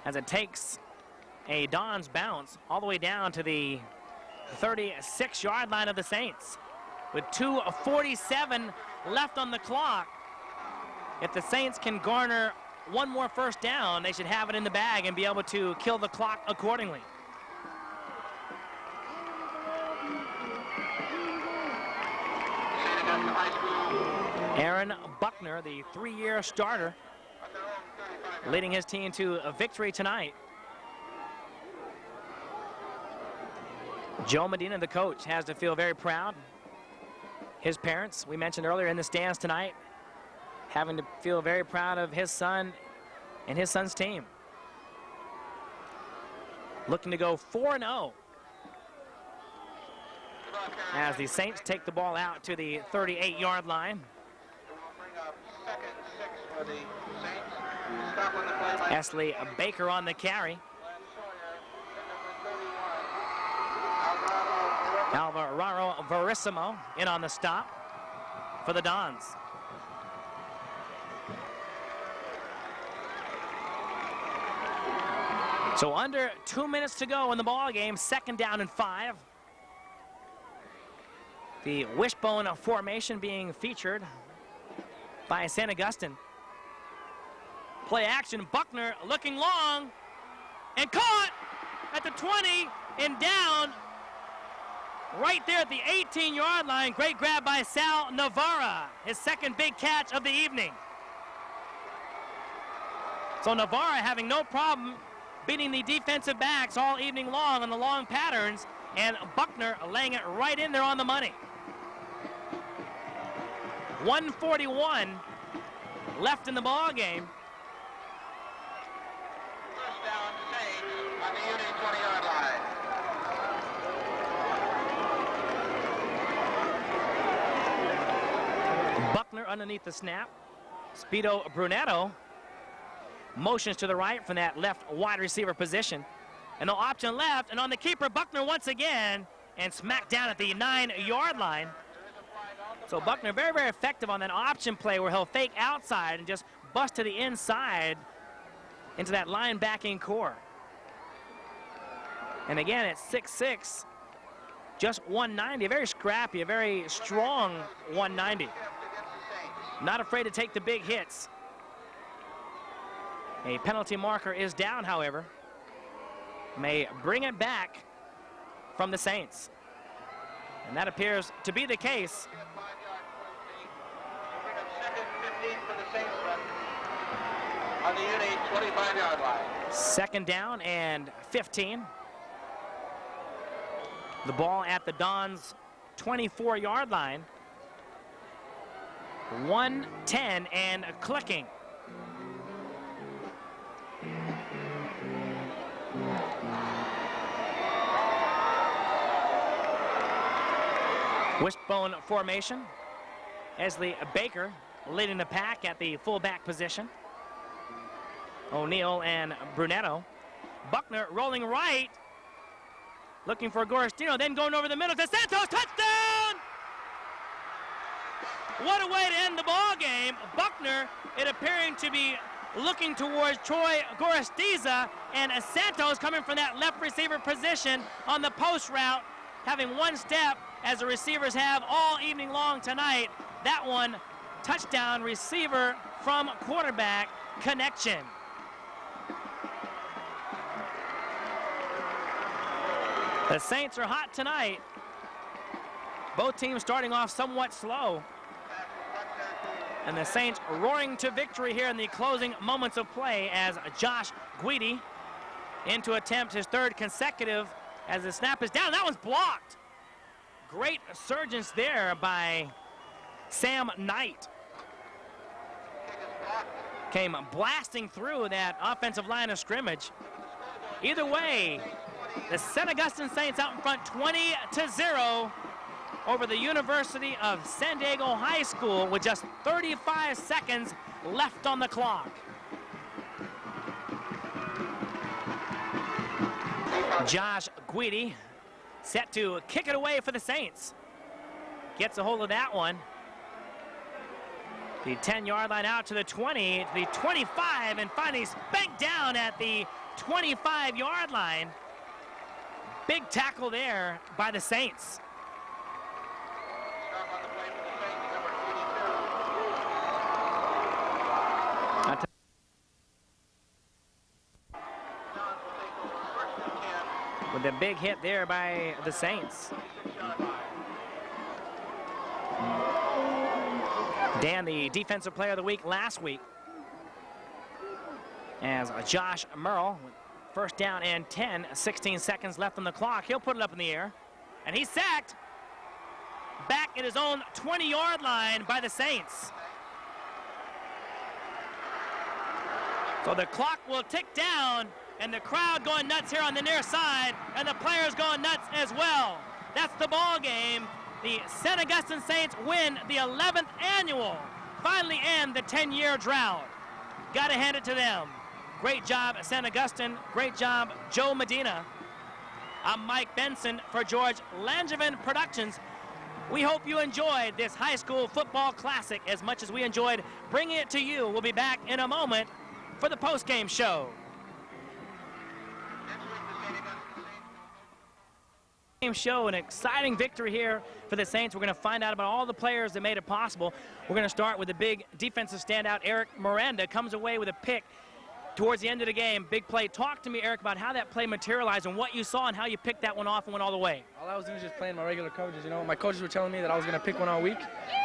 as it takes a Dons bounce all the way down to the 36-yard line of the Saints with 2:47 left on the clock. If the Saints can garner one more first down, they should have it in the bag and be able to kill the clock accordingly. Aaron Buckner, the 3-year starter, leading his team to a victory tonight. Joe Medina, the coach, has to feel very proud. His parents, we mentioned earlier in the stands tonight, having to feel very proud of his son and his son's team. Looking to go 4-0 as the Saints take the ball out to the 38-yard line. Esley Baker on the carry. Alvaro Verissimo in on the stop for the Dons. So under 2 minutes to go in the ball game, second down and 5. The wishbone formation being featured by St. Augustine. Play action, Buckner looking long and caught at the 20 and down right there at the 18-yard line. Great grab by Sal Navarra, his second big catch of the evening. So Navarra having no problem beating the defensive backs all evening long on the long patterns, and Buckner laying it right in there on the money. 1:41 left in the ball game. First down, Saints on the Uni 20-yard line. underneath the snap. Speedo Brunetto motions to the right from that left wide receiver position. And no option left, and on the keeper, Buckner once again, and smacked down at the 9-yard line. So Buckner very, very effective on that option play where he'll fake outside and just bust to the inside into that linebacking core. And again, at 6'6", just 190, a very scrappy, a very strong 190. Not afraid to take the big hits. A penalty marker is down, however. May bring it back from the Saints. And that appears to be the case. On the Uni 25-yard line. Second down and 15. The ball at the Dons' 24-yard line. 1:10 and clicking. Wishbone formation. Esley Baker leading the pack at the fullback position. O'Neal and Brunetto. Buckner rolling right, looking for Agostino, then going over the middle to Santos, touchdown! What a way to end the ball game. Buckner, it appearing to be looking towards Troy Gorostiza, and Santos coming from that left receiver position on the post route, having one step as the receivers have all evening long tonight. That one, touchdown, receiver from quarterback connection. The Saints are hot tonight. Both teams starting off somewhat slow. And the Saints roaring to victory here in the closing moments of play as Josh Guidi in to attempt his third consecutive as the snap is down. That one's blocked. Great surgence there by Sam Knight. Came blasting through that offensive line of scrimmage. Either way, the St. Augustine Saints out in front 20-0 over the University of San Diego High School with just 35 seconds left on the clock. Josh Guidi set to kick it away for the Saints. Gets a hold of that one. The 10-yard line out to the 20, to the 25, and finally spanked down at the 25-yard line. Big tackle there by the Saints. With a big hit there by the Saints. Dan, the defensive player of the week last week, as Josh Merle, with first down and 10, 16 seconds left on the clock. He'll put it up in the air, and he's sacked back at his own 20-yard line by the Saints. So the clock will tick down, and the crowd going nuts here on the near side, and the players going nuts as well. That's the ball game. The St. Augustine Saints win the 11th annual, finally end the 10-year drought. Got to hand it to them. Great job, St. Augustine. Great job, Joe Medina. I'm Mike Benson for George Langevin Productions. We hope you enjoyed this high school football classic as much as we enjoyed bringing it to you. We'll be back in a moment for the post-game show. Show an exciting victory here for the Saints. We're going to find out about all the players that made it possible. We're going to start with the big defensive standout. Eric Miranda comes away with a pick towards the end of the game. Big play. Talk to me, Eric, about how that play materialized and what you saw and how you picked that one off and went all the way. All I was doing was just playing my regular coverages. You know, my coaches were telling me that I was going to pick one all week,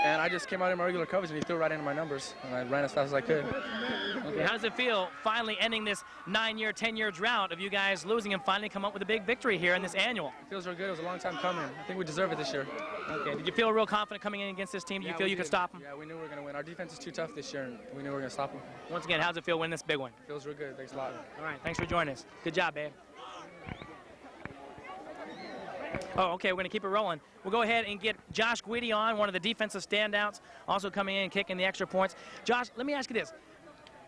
and I just came out in my regular coverage and he threw right into my numbers, and I ran as fast as I could. Okay, how does it feel finally ending this 9-year, 10-year drought of you guys losing and finally come up with a big victory here in this annual? It feels real good. It was a long time coming. I think we deserve it this year. Okay, did you feel real confident coming in against this team? Do you feel you could stop them? Yeah, we knew we were going to win. Our defense is too tough this year, and we knew we were going to stop them. Once again, how does it feel winning this big one? It feels real good. Thanks a lot. All right, thanks for joining us. Good job, babe. Oh, okay, we're going to keep it rolling. We'll go ahead and get Josh Guidi on, one of the defensive standouts, also coming in and kicking the extra points. Josh, let me ask you this.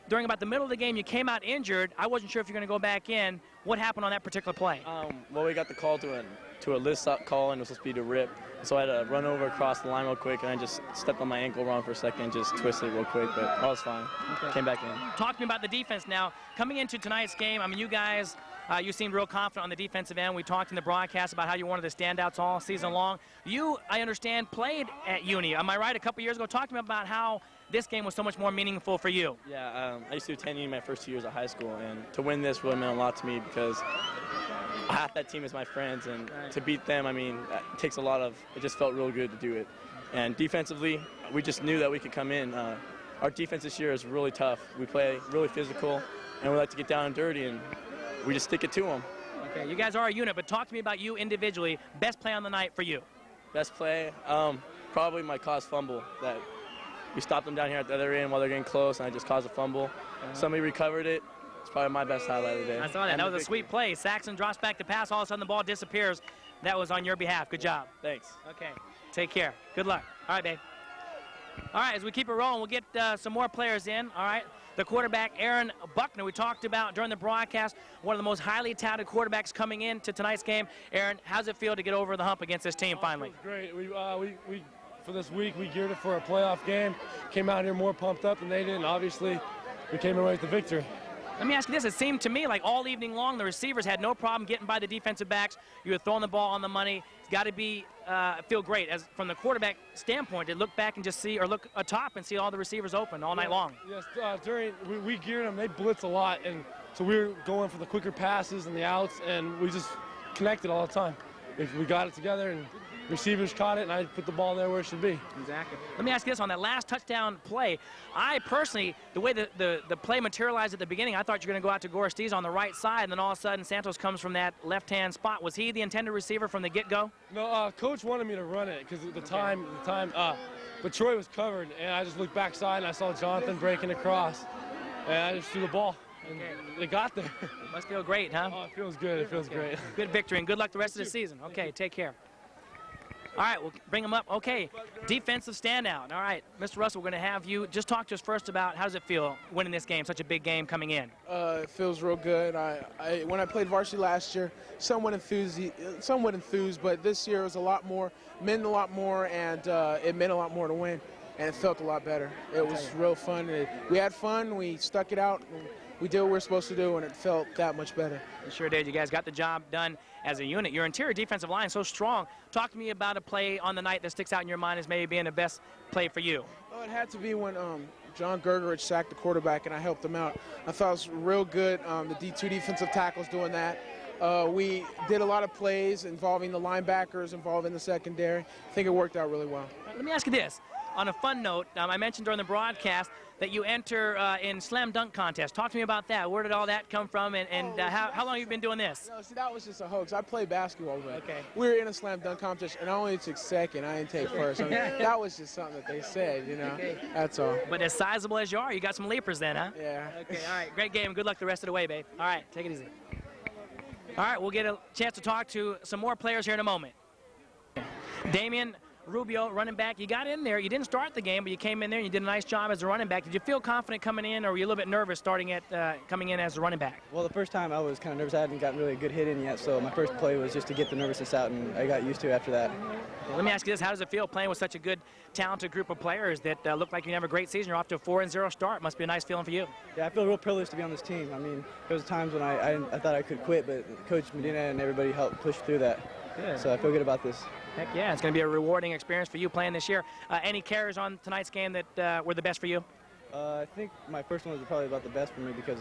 During about the middle of the game, you came out injured. I wasn't sure if you're going to go back in. What happened on that particular play? Well, we got the call to a list up call, and it was supposed to be to rip. So I had to run over across the line real quick, and I just stepped on my ankle wrong for a second, just twisted real quick, but I was fine. Okay. Came back in. Talk to me about the defense now. Coming into tonight's game, I mean, you guys, you seemed real confident on the defensive end. We talked in the broadcast about how you're one of the standouts all season long. You, I understand, played at Uni. Am I right? A couple years ago. Talk to me about how this game was so much more meaningful for you. Yeah, I used to attend Uni my first 2 years of high school, and to win this really meant a lot to me because half that team is my friends, and to beat them, I mean, it takes a lot of, it just felt real good to do it. And defensively, we just knew that we could come in. Our defense this year is really tough. We play really physical, and we like to get down and dirty, and we just stick it to them. Okay, you guys are a unit, but talk to me about you individually. Best play on the night for you? Best play? Probably my caused fumble. That we stopped them down here at the other end while they're getting close, and I just caused a fumble. Somebody recovered it. It's probably my best highlight of the day. I saw that. That was a sweet play. Saxon drops back to pass. All of a sudden, the ball disappears. That was on your behalf. Good job. Thanks. Okay. Take care. Good luck. All right, babe. All right, as we keep it rolling, we'll get some more players in. All right. The quarterback, Aaron Buckner, we talked about during the broadcast, one of the most highly touted quarterbacks coming into tonight's game. Aaron, how's it feel to get over the hump against this team finally? It feels great. We for this week, we geared it for a playoff game. Came out here more pumped up than they did, and obviously we came away with the victory. Let me ask you this. It seemed to me like all evening long the receivers had no problem getting by the defensive backs. You were throwing the ball on the money. It's got to be feel great as from the quarterback standpoint to look back and just see, or look atop and see all the receivers open all night long. Yes, we geared them. They blitz a lot, and so we were going for the quicker passes and the outs, and we just connected all the time. If we got it together, and receivers caught it, and I put the ball there where it should be. Exactly. Let me ask you this. On that last touchdown play, I personally, the way the play materialized at the beginning, I thought you were going to go out to Gorestiz on the right side, and then all of a sudden Santos comes from that left-hand spot. Was he the intended receiver from the get-go? No, Coach wanted me to run it because at the time, but Troy was covered, and I just looked backside, and I saw Jonathan breaking across, and I just threw the ball. And it got there. Must feel great, huh? Oh, it feels good. It feels great. Good victory, and good luck the rest of the season. Okay, take care. All right, we'll bring him up. Okay, defensive standout. All right, Mr. Russell, we're going to have you just talk to us first about how does it feel winning this game, such a big game coming in? It feels real good. When I played varsity last year, somewhat enthused, but this year it was a lot more, meant a lot more, and it meant a lot more to win, and it felt a lot better. It was real fun. We had fun. We stuck it out. We did what we were supposed to do, and it felt that much better. You sure did. You guys got the job done as a unit. Your interior defensive line is so strong. Talk to me about a play on the night that sticks out in your mind as maybe being the best play for you. Oh, it had to be when John Gergerich sacked the quarterback, and I helped him out. I thought it was real good, the D2 defensive tackles doing that. We did a lot of plays involving the linebackers, involving the secondary. I think it worked out really well. Let me ask you this. On a fun note, I mentioned during the broadcast that you enter in slam dunk contest. Talk to me about that. Where did all that come from, and how long have you been doing this? No, see, that was just a hoax. I play basketball, but okay. We were in a slam dunk contest, and I only took second. I didn't take first. I mean, that was just something that they said, you know. Okay. That's all. But as sizable as you are, you got some leapers then, huh? Yeah. Okay, all right. Great game. Good luck the rest of the way, babe. All right, take it easy. All right, we'll get a chance to talk to some more players here in a moment. Damian Rubio, running back, you got in there. You didn't start the game, but you came in there and you did a nice job as a running back. Did you feel confident coming in, or were you a little bit nervous starting at coming in as a running back? Well, the first time I was kind of nervous. I hadn't gotten really a good hit in yet, so my first play was just to get the nervousness out, and I got used to it after that. Let me ask you this. How does it feel playing with such a good, talented group of players that look like you have a great season? You're off to a 4-0 start. Must be a nice feeling for you. Yeah, I feel real privileged to be on this team. I mean, there was times when I thought I could quit, but Coach Medina and everybody helped push through that. Good. So I feel good about this. Heck yeah, it's going to be a rewarding experience for you playing this year. Any carries on tonight's game that were the best for you? I think my first one was probably about the best for me because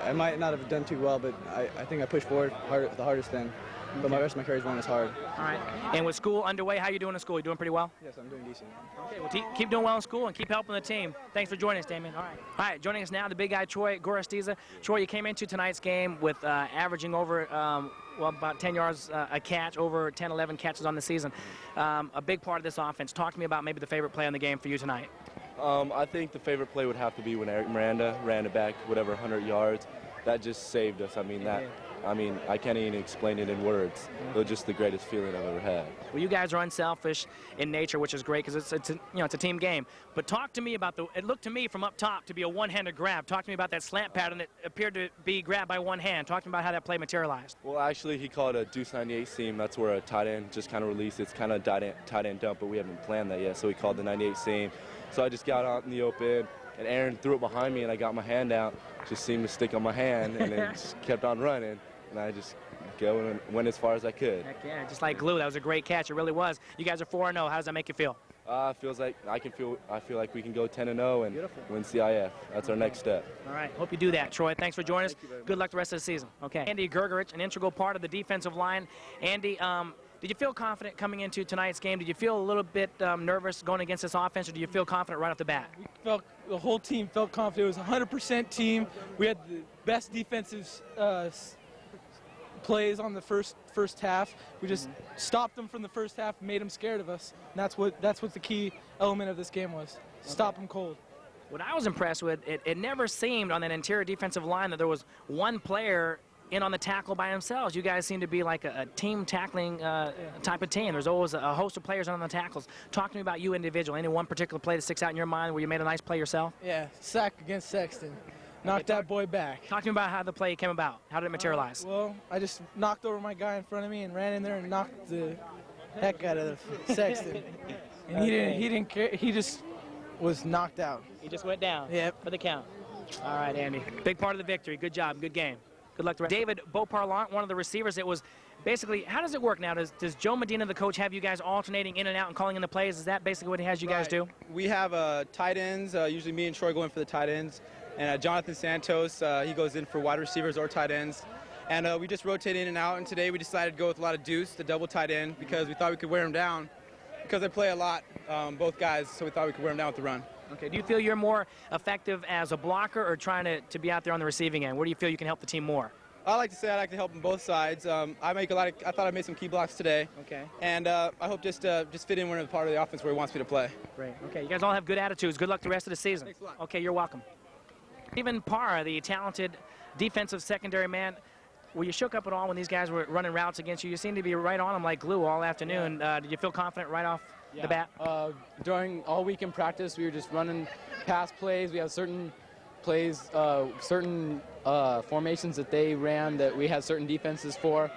I might not have done too well, but I think I pushed forward the hardest then. But my rest of my carries weren't as hard. All right. And with school underway, how are you doing in school? You doing pretty well? Yes, I'm doing decent. Okay, well, keep doing well in school and keep helping the team. Thanks for joining us, Damien. All right. All right, joining us now, the big guy, Troy Gorestiza. Troy, you came into tonight's game with averaging over, about 10 yards a catch, over 10, 11 catches on the season. A big part of this offense. Talk to me about maybe the favorite play on the game for you tonight. I think the favorite play would have to be when Eric Miranda ran it back, whatever, 100 yards. That just saved us. I mean, I mean, I can't even explain it in words. It was just the greatest feeling I've ever had. Well, you guys are unselfish in nature, which is great because it's a team game. But talk to me about it looked to me from up top to be a one-handed grab. Talk to me about that slant pattern that appeared to be grabbed by one hand. Talk to me about how that play materialized. Well, actually, he called it a deuce 98 seam. That's where a tight end just kind of released. It's kind of tight end dump, but we haven't planned that yet. So he called the 98 seam. So I just got out in the open, and Aaron threw it behind me, and I got my hand out. Just seemed to stick on my hand, and then just kept on running. And I just go and went as far as I could. Heck yeah, just like glue. That was a great catch. It really was. You guys are 4-0. How does that make you feel? Feels like I feel like we can go 10-0 and win CIF. That's our next step. All right. Hope you do that, Troy. Thanks for joining us. Good luck the rest of the season. Okay. Andy Gergerich, an integral part of the defensive line. Andy, did you feel confident coming into tonight's game? Did you feel a little bit nervous going against this offense, or do you feel confident right off the bat? The whole team felt confident. It was a 100% team. We had the best defensive plays on the first half. We just stopped them from the first half, made them scared of us. And that's what the key element of this game was. Stop them cold. What I was impressed with, it never seemed on that interior defensive line that there was one player in on the tackle by themselves. You guys seem to be like a team tackling type of team. There's always a host of players on the tackles. Talk to me about you individually. Any one particular play that sticks out in your mind where you made a nice play yourself? Yeah, sack against Sexton. Knocked that boy back. Talk to me about how the play came about. How did it materialize? Well, I just knocked over my guy in front of me and ran in there and knocked the heck out of Sexton. And he didn't care. He just was knocked out. He just went down. Yep. For the count. All right, Andy. Big part of the victory. Good job. Good game. Good luck to David Beauparlant, one of the receivers. It was basically, how does it work now? Does Joe Medina, the coach, have you guys alternating in and out and calling in the plays? Is that basically what he has you guys do? We have tight ends, usually me and Troy go in for the tight ends. And Jonathan Santos, he goes in for wide receivers or tight ends. And we just rotate in and out. And today we decided to go with a lot of deuce, the double tight end, because we thought we could wear them down. Because they play a lot, both guys, so we thought we could wear them down with the run. Okay, do you feel you're more effective as a blocker or trying to be out there on the receiving end? Where do you feel you can help the team more? I like to say I like to help on both sides. I thought I made some key blocks today. Okay. And I hope just fit in one part of the offense where he wants me to play. Great. Okay, you guys all have good attitudes. Good luck the rest of the season. Thanks a lot. Okay, you're welcome. Stephen Parr, the talented defensive secondary man, were you shook up at all when these guys were running routes against you? You seemed to be right on them like glue all afternoon. Yeah. Did you feel confident right off the bat? During all week in practice, we were just running pass plays. We have certain plays, certain formations that they ran that we had certain defenses for.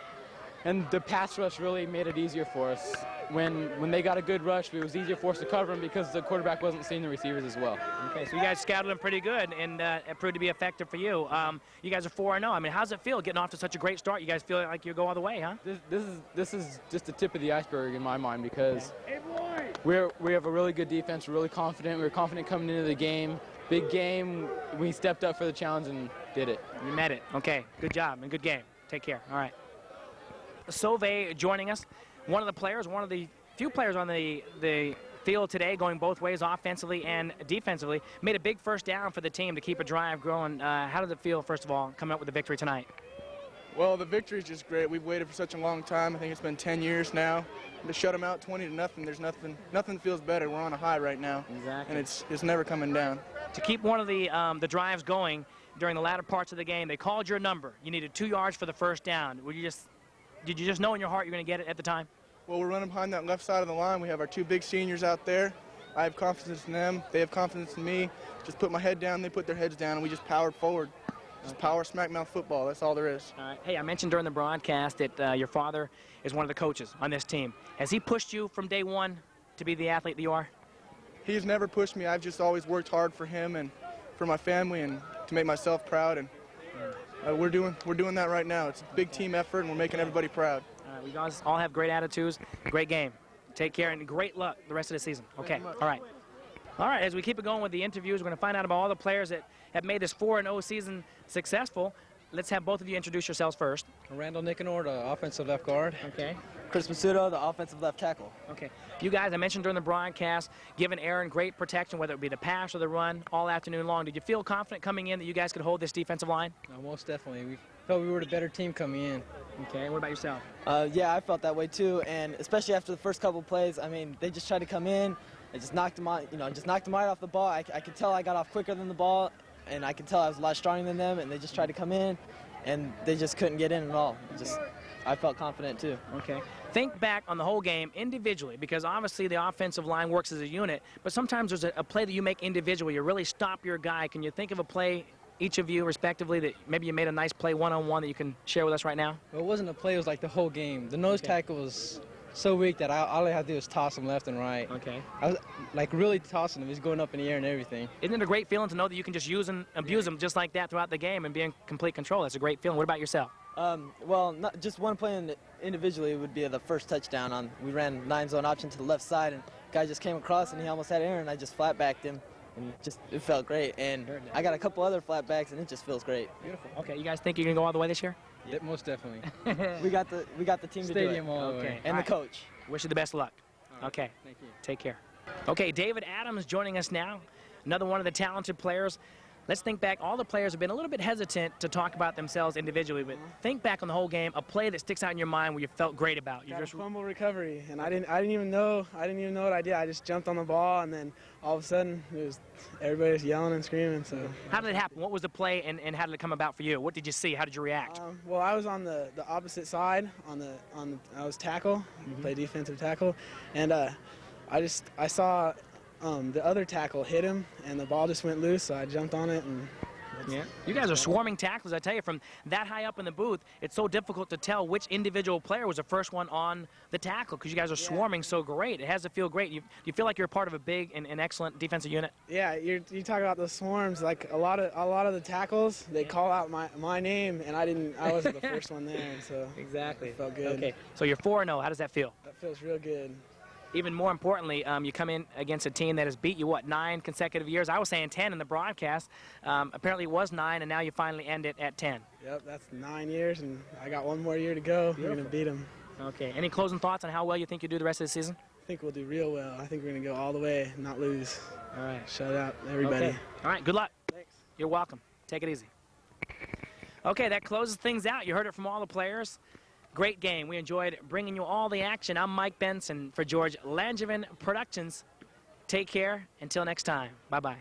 And the pass rush really made it easier for us. When they got a good rush, it was easier for us to cover them because the quarterback wasn't seeing the receivers as well. Okay, so you guys scouted them pretty good, and it proved to be effective for you. You guys are 4-0. I mean, how's it feel getting off to such a great start? You guys feel like you go all the way, huh? This is just the tip of the iceberg in my mind because we have a really good defense. We're really confident. We're confident coming into the game. Big game. We stepped up for the challenge and did it. You met it. Okay, good job and good game. Take care. All right. Sauvé joining us. One of the players, one of the few players on the field today going both ways, offensively and defensively, made a big first down for the team to keep a drive going. How did it feel, first of all, coming up with the victory tonight? Well, the victory is just great. We've waited for such a long time. I think it's been 10 years now. To shut them out 20-0, there's nothing feels better. We're on a high right now. Exactly. And it's never coming down. To keep one of the drives going during the latter parts of the game, they called your number. You needed 2 yards for the first down. Did you just know in your heart you're going to get it at the time? Well, we're running behind that left side of the line. We have our 2 big seniors out there. I have confidence in them. They have confidence in me. Just put my head down, they put their heads down, and we just powered forward. Just power smack mouth football. That's all there is. All right. Hey, I mentioned during the broadcast that your father is one of the coaches on this team. Has he pushed you from day one to be the athlete that you are? He's never pushed me. I've just always worked hard for him and for my family and to make myself proud. And we're doing that right now. It's a big team effort, and we're making everybody proud. All right. We guys all have great attitudes. Great game. Take care and great luck the rest of the season. Okay. All right. All right, as we keep it going with the interviews, we're going to find out about all the players that have made this 4-0 season successful. Let's have both of you introduce yourselves first. Randall Nicanor, the offensive left guard. Okay. Chris Masudo, the offensive left tackle. Okay. You guys, I mentioned during the broadcast, giving Aaron great protection, whether it be the pass or the run, all afternoon long. Did you feel confident coming in that you guys could hold this defensive line? Most definitely. We felt we were the better team coming in. Okay. What about yourself? Yeah, I felt that way too, and especially after the first couple plays. I mean, they just tried to come in. I just knocked him out, just knocked him right off the ball. I could tell I got off quicker than the ball, and I could tell I was a lot stronger than them, and they just tried to come in. and they just couldn't get in at all. I felt confident too. Okay. Think back on the whole game individually, because obviously the offensive line works as a unit, but sometimes there's a play that you make individually. You really stop your guy. Can you think of a play, each of you respectively, that maybe you made a nice play one-on-one that you can share with us right now? Well, it wasn't a play, it was like the whole game. The nose tackle was so weak that all I had to do was toss him left and right. Okay. I was like really tossing him. He's going up in the air and everything. Isn't it a great feeling to know that you can just use and abuse them just like that throughout the game and be in complete control? That's a great feeling. What about yourself? Well, not just one play individually would be the first touchdown. We ran 9-zone option to the left side, and guy just came across and he almost had Aaron. I just flat backed him, and it felt great. And I got a couple other flat backs, and it just feels great. Beautiful. Okay, you guys think you can go all the way this year? Yep, most definitely. we got the team to do it. Stadium all the way. And the coach. Wish you the best of luck. Okay. Thank you. Take care. Okay, David Adams joining us now. Another one of the talented players. Let's think back. All the players have been a little bit hesitant to talk about themselves individually, but think back on the whole game. A play that sticks out in your mind where you felt great about. Got a fumble recovery, and I didn't even know what I did. I just jumped on the ball, and then all of a sudden everybody was yelling and screaming. So how did it happen? What was the play, and how did it come about for you? What did you see? How did you react? Well, I was on the opposite side. I was tackle, play defensive tackle, and I saw the other tackle hit him, and the ball just went loose, so I jumped on it. And yeah, you guys are swarming tackles. I tell you, from that high up in the booth, it's so difficult to tell which individual player was the first one on the tackle because you guys are swarming so great. It has to feel great. You feel like you're part of a big and excellent defensive unit? Yeah, you talk about the swarms. Like a lot of the tackles, they call out my name, and I wasn't the first one there, and so exactly. It felt good. Okay, so you're 4-0. How does that feel? That feels real good. Even more importantly, you come in against a team that has beat you, 9 consecutive years? I was saying 10 in the broadcast. Apparently it was 9, and now you finally end it at 10. Yep, that's 9 years, and I got one more year to go. We're going to beat them. Okay. Any closing thoughts on how well you think you do the rest of the season? I think we'll do real well. I think we're going to go all the way, not lose. All right. Shut out everybody. Okay. All right, good luck. Thanks. You're welcome. Take it easy. Okay, that closes things out. You heard it from all the players. Great game. We enjoyed bringing you all the action. I'm Mike Benson for George Langevin Productions. Take care. Until next time. Bye-bye.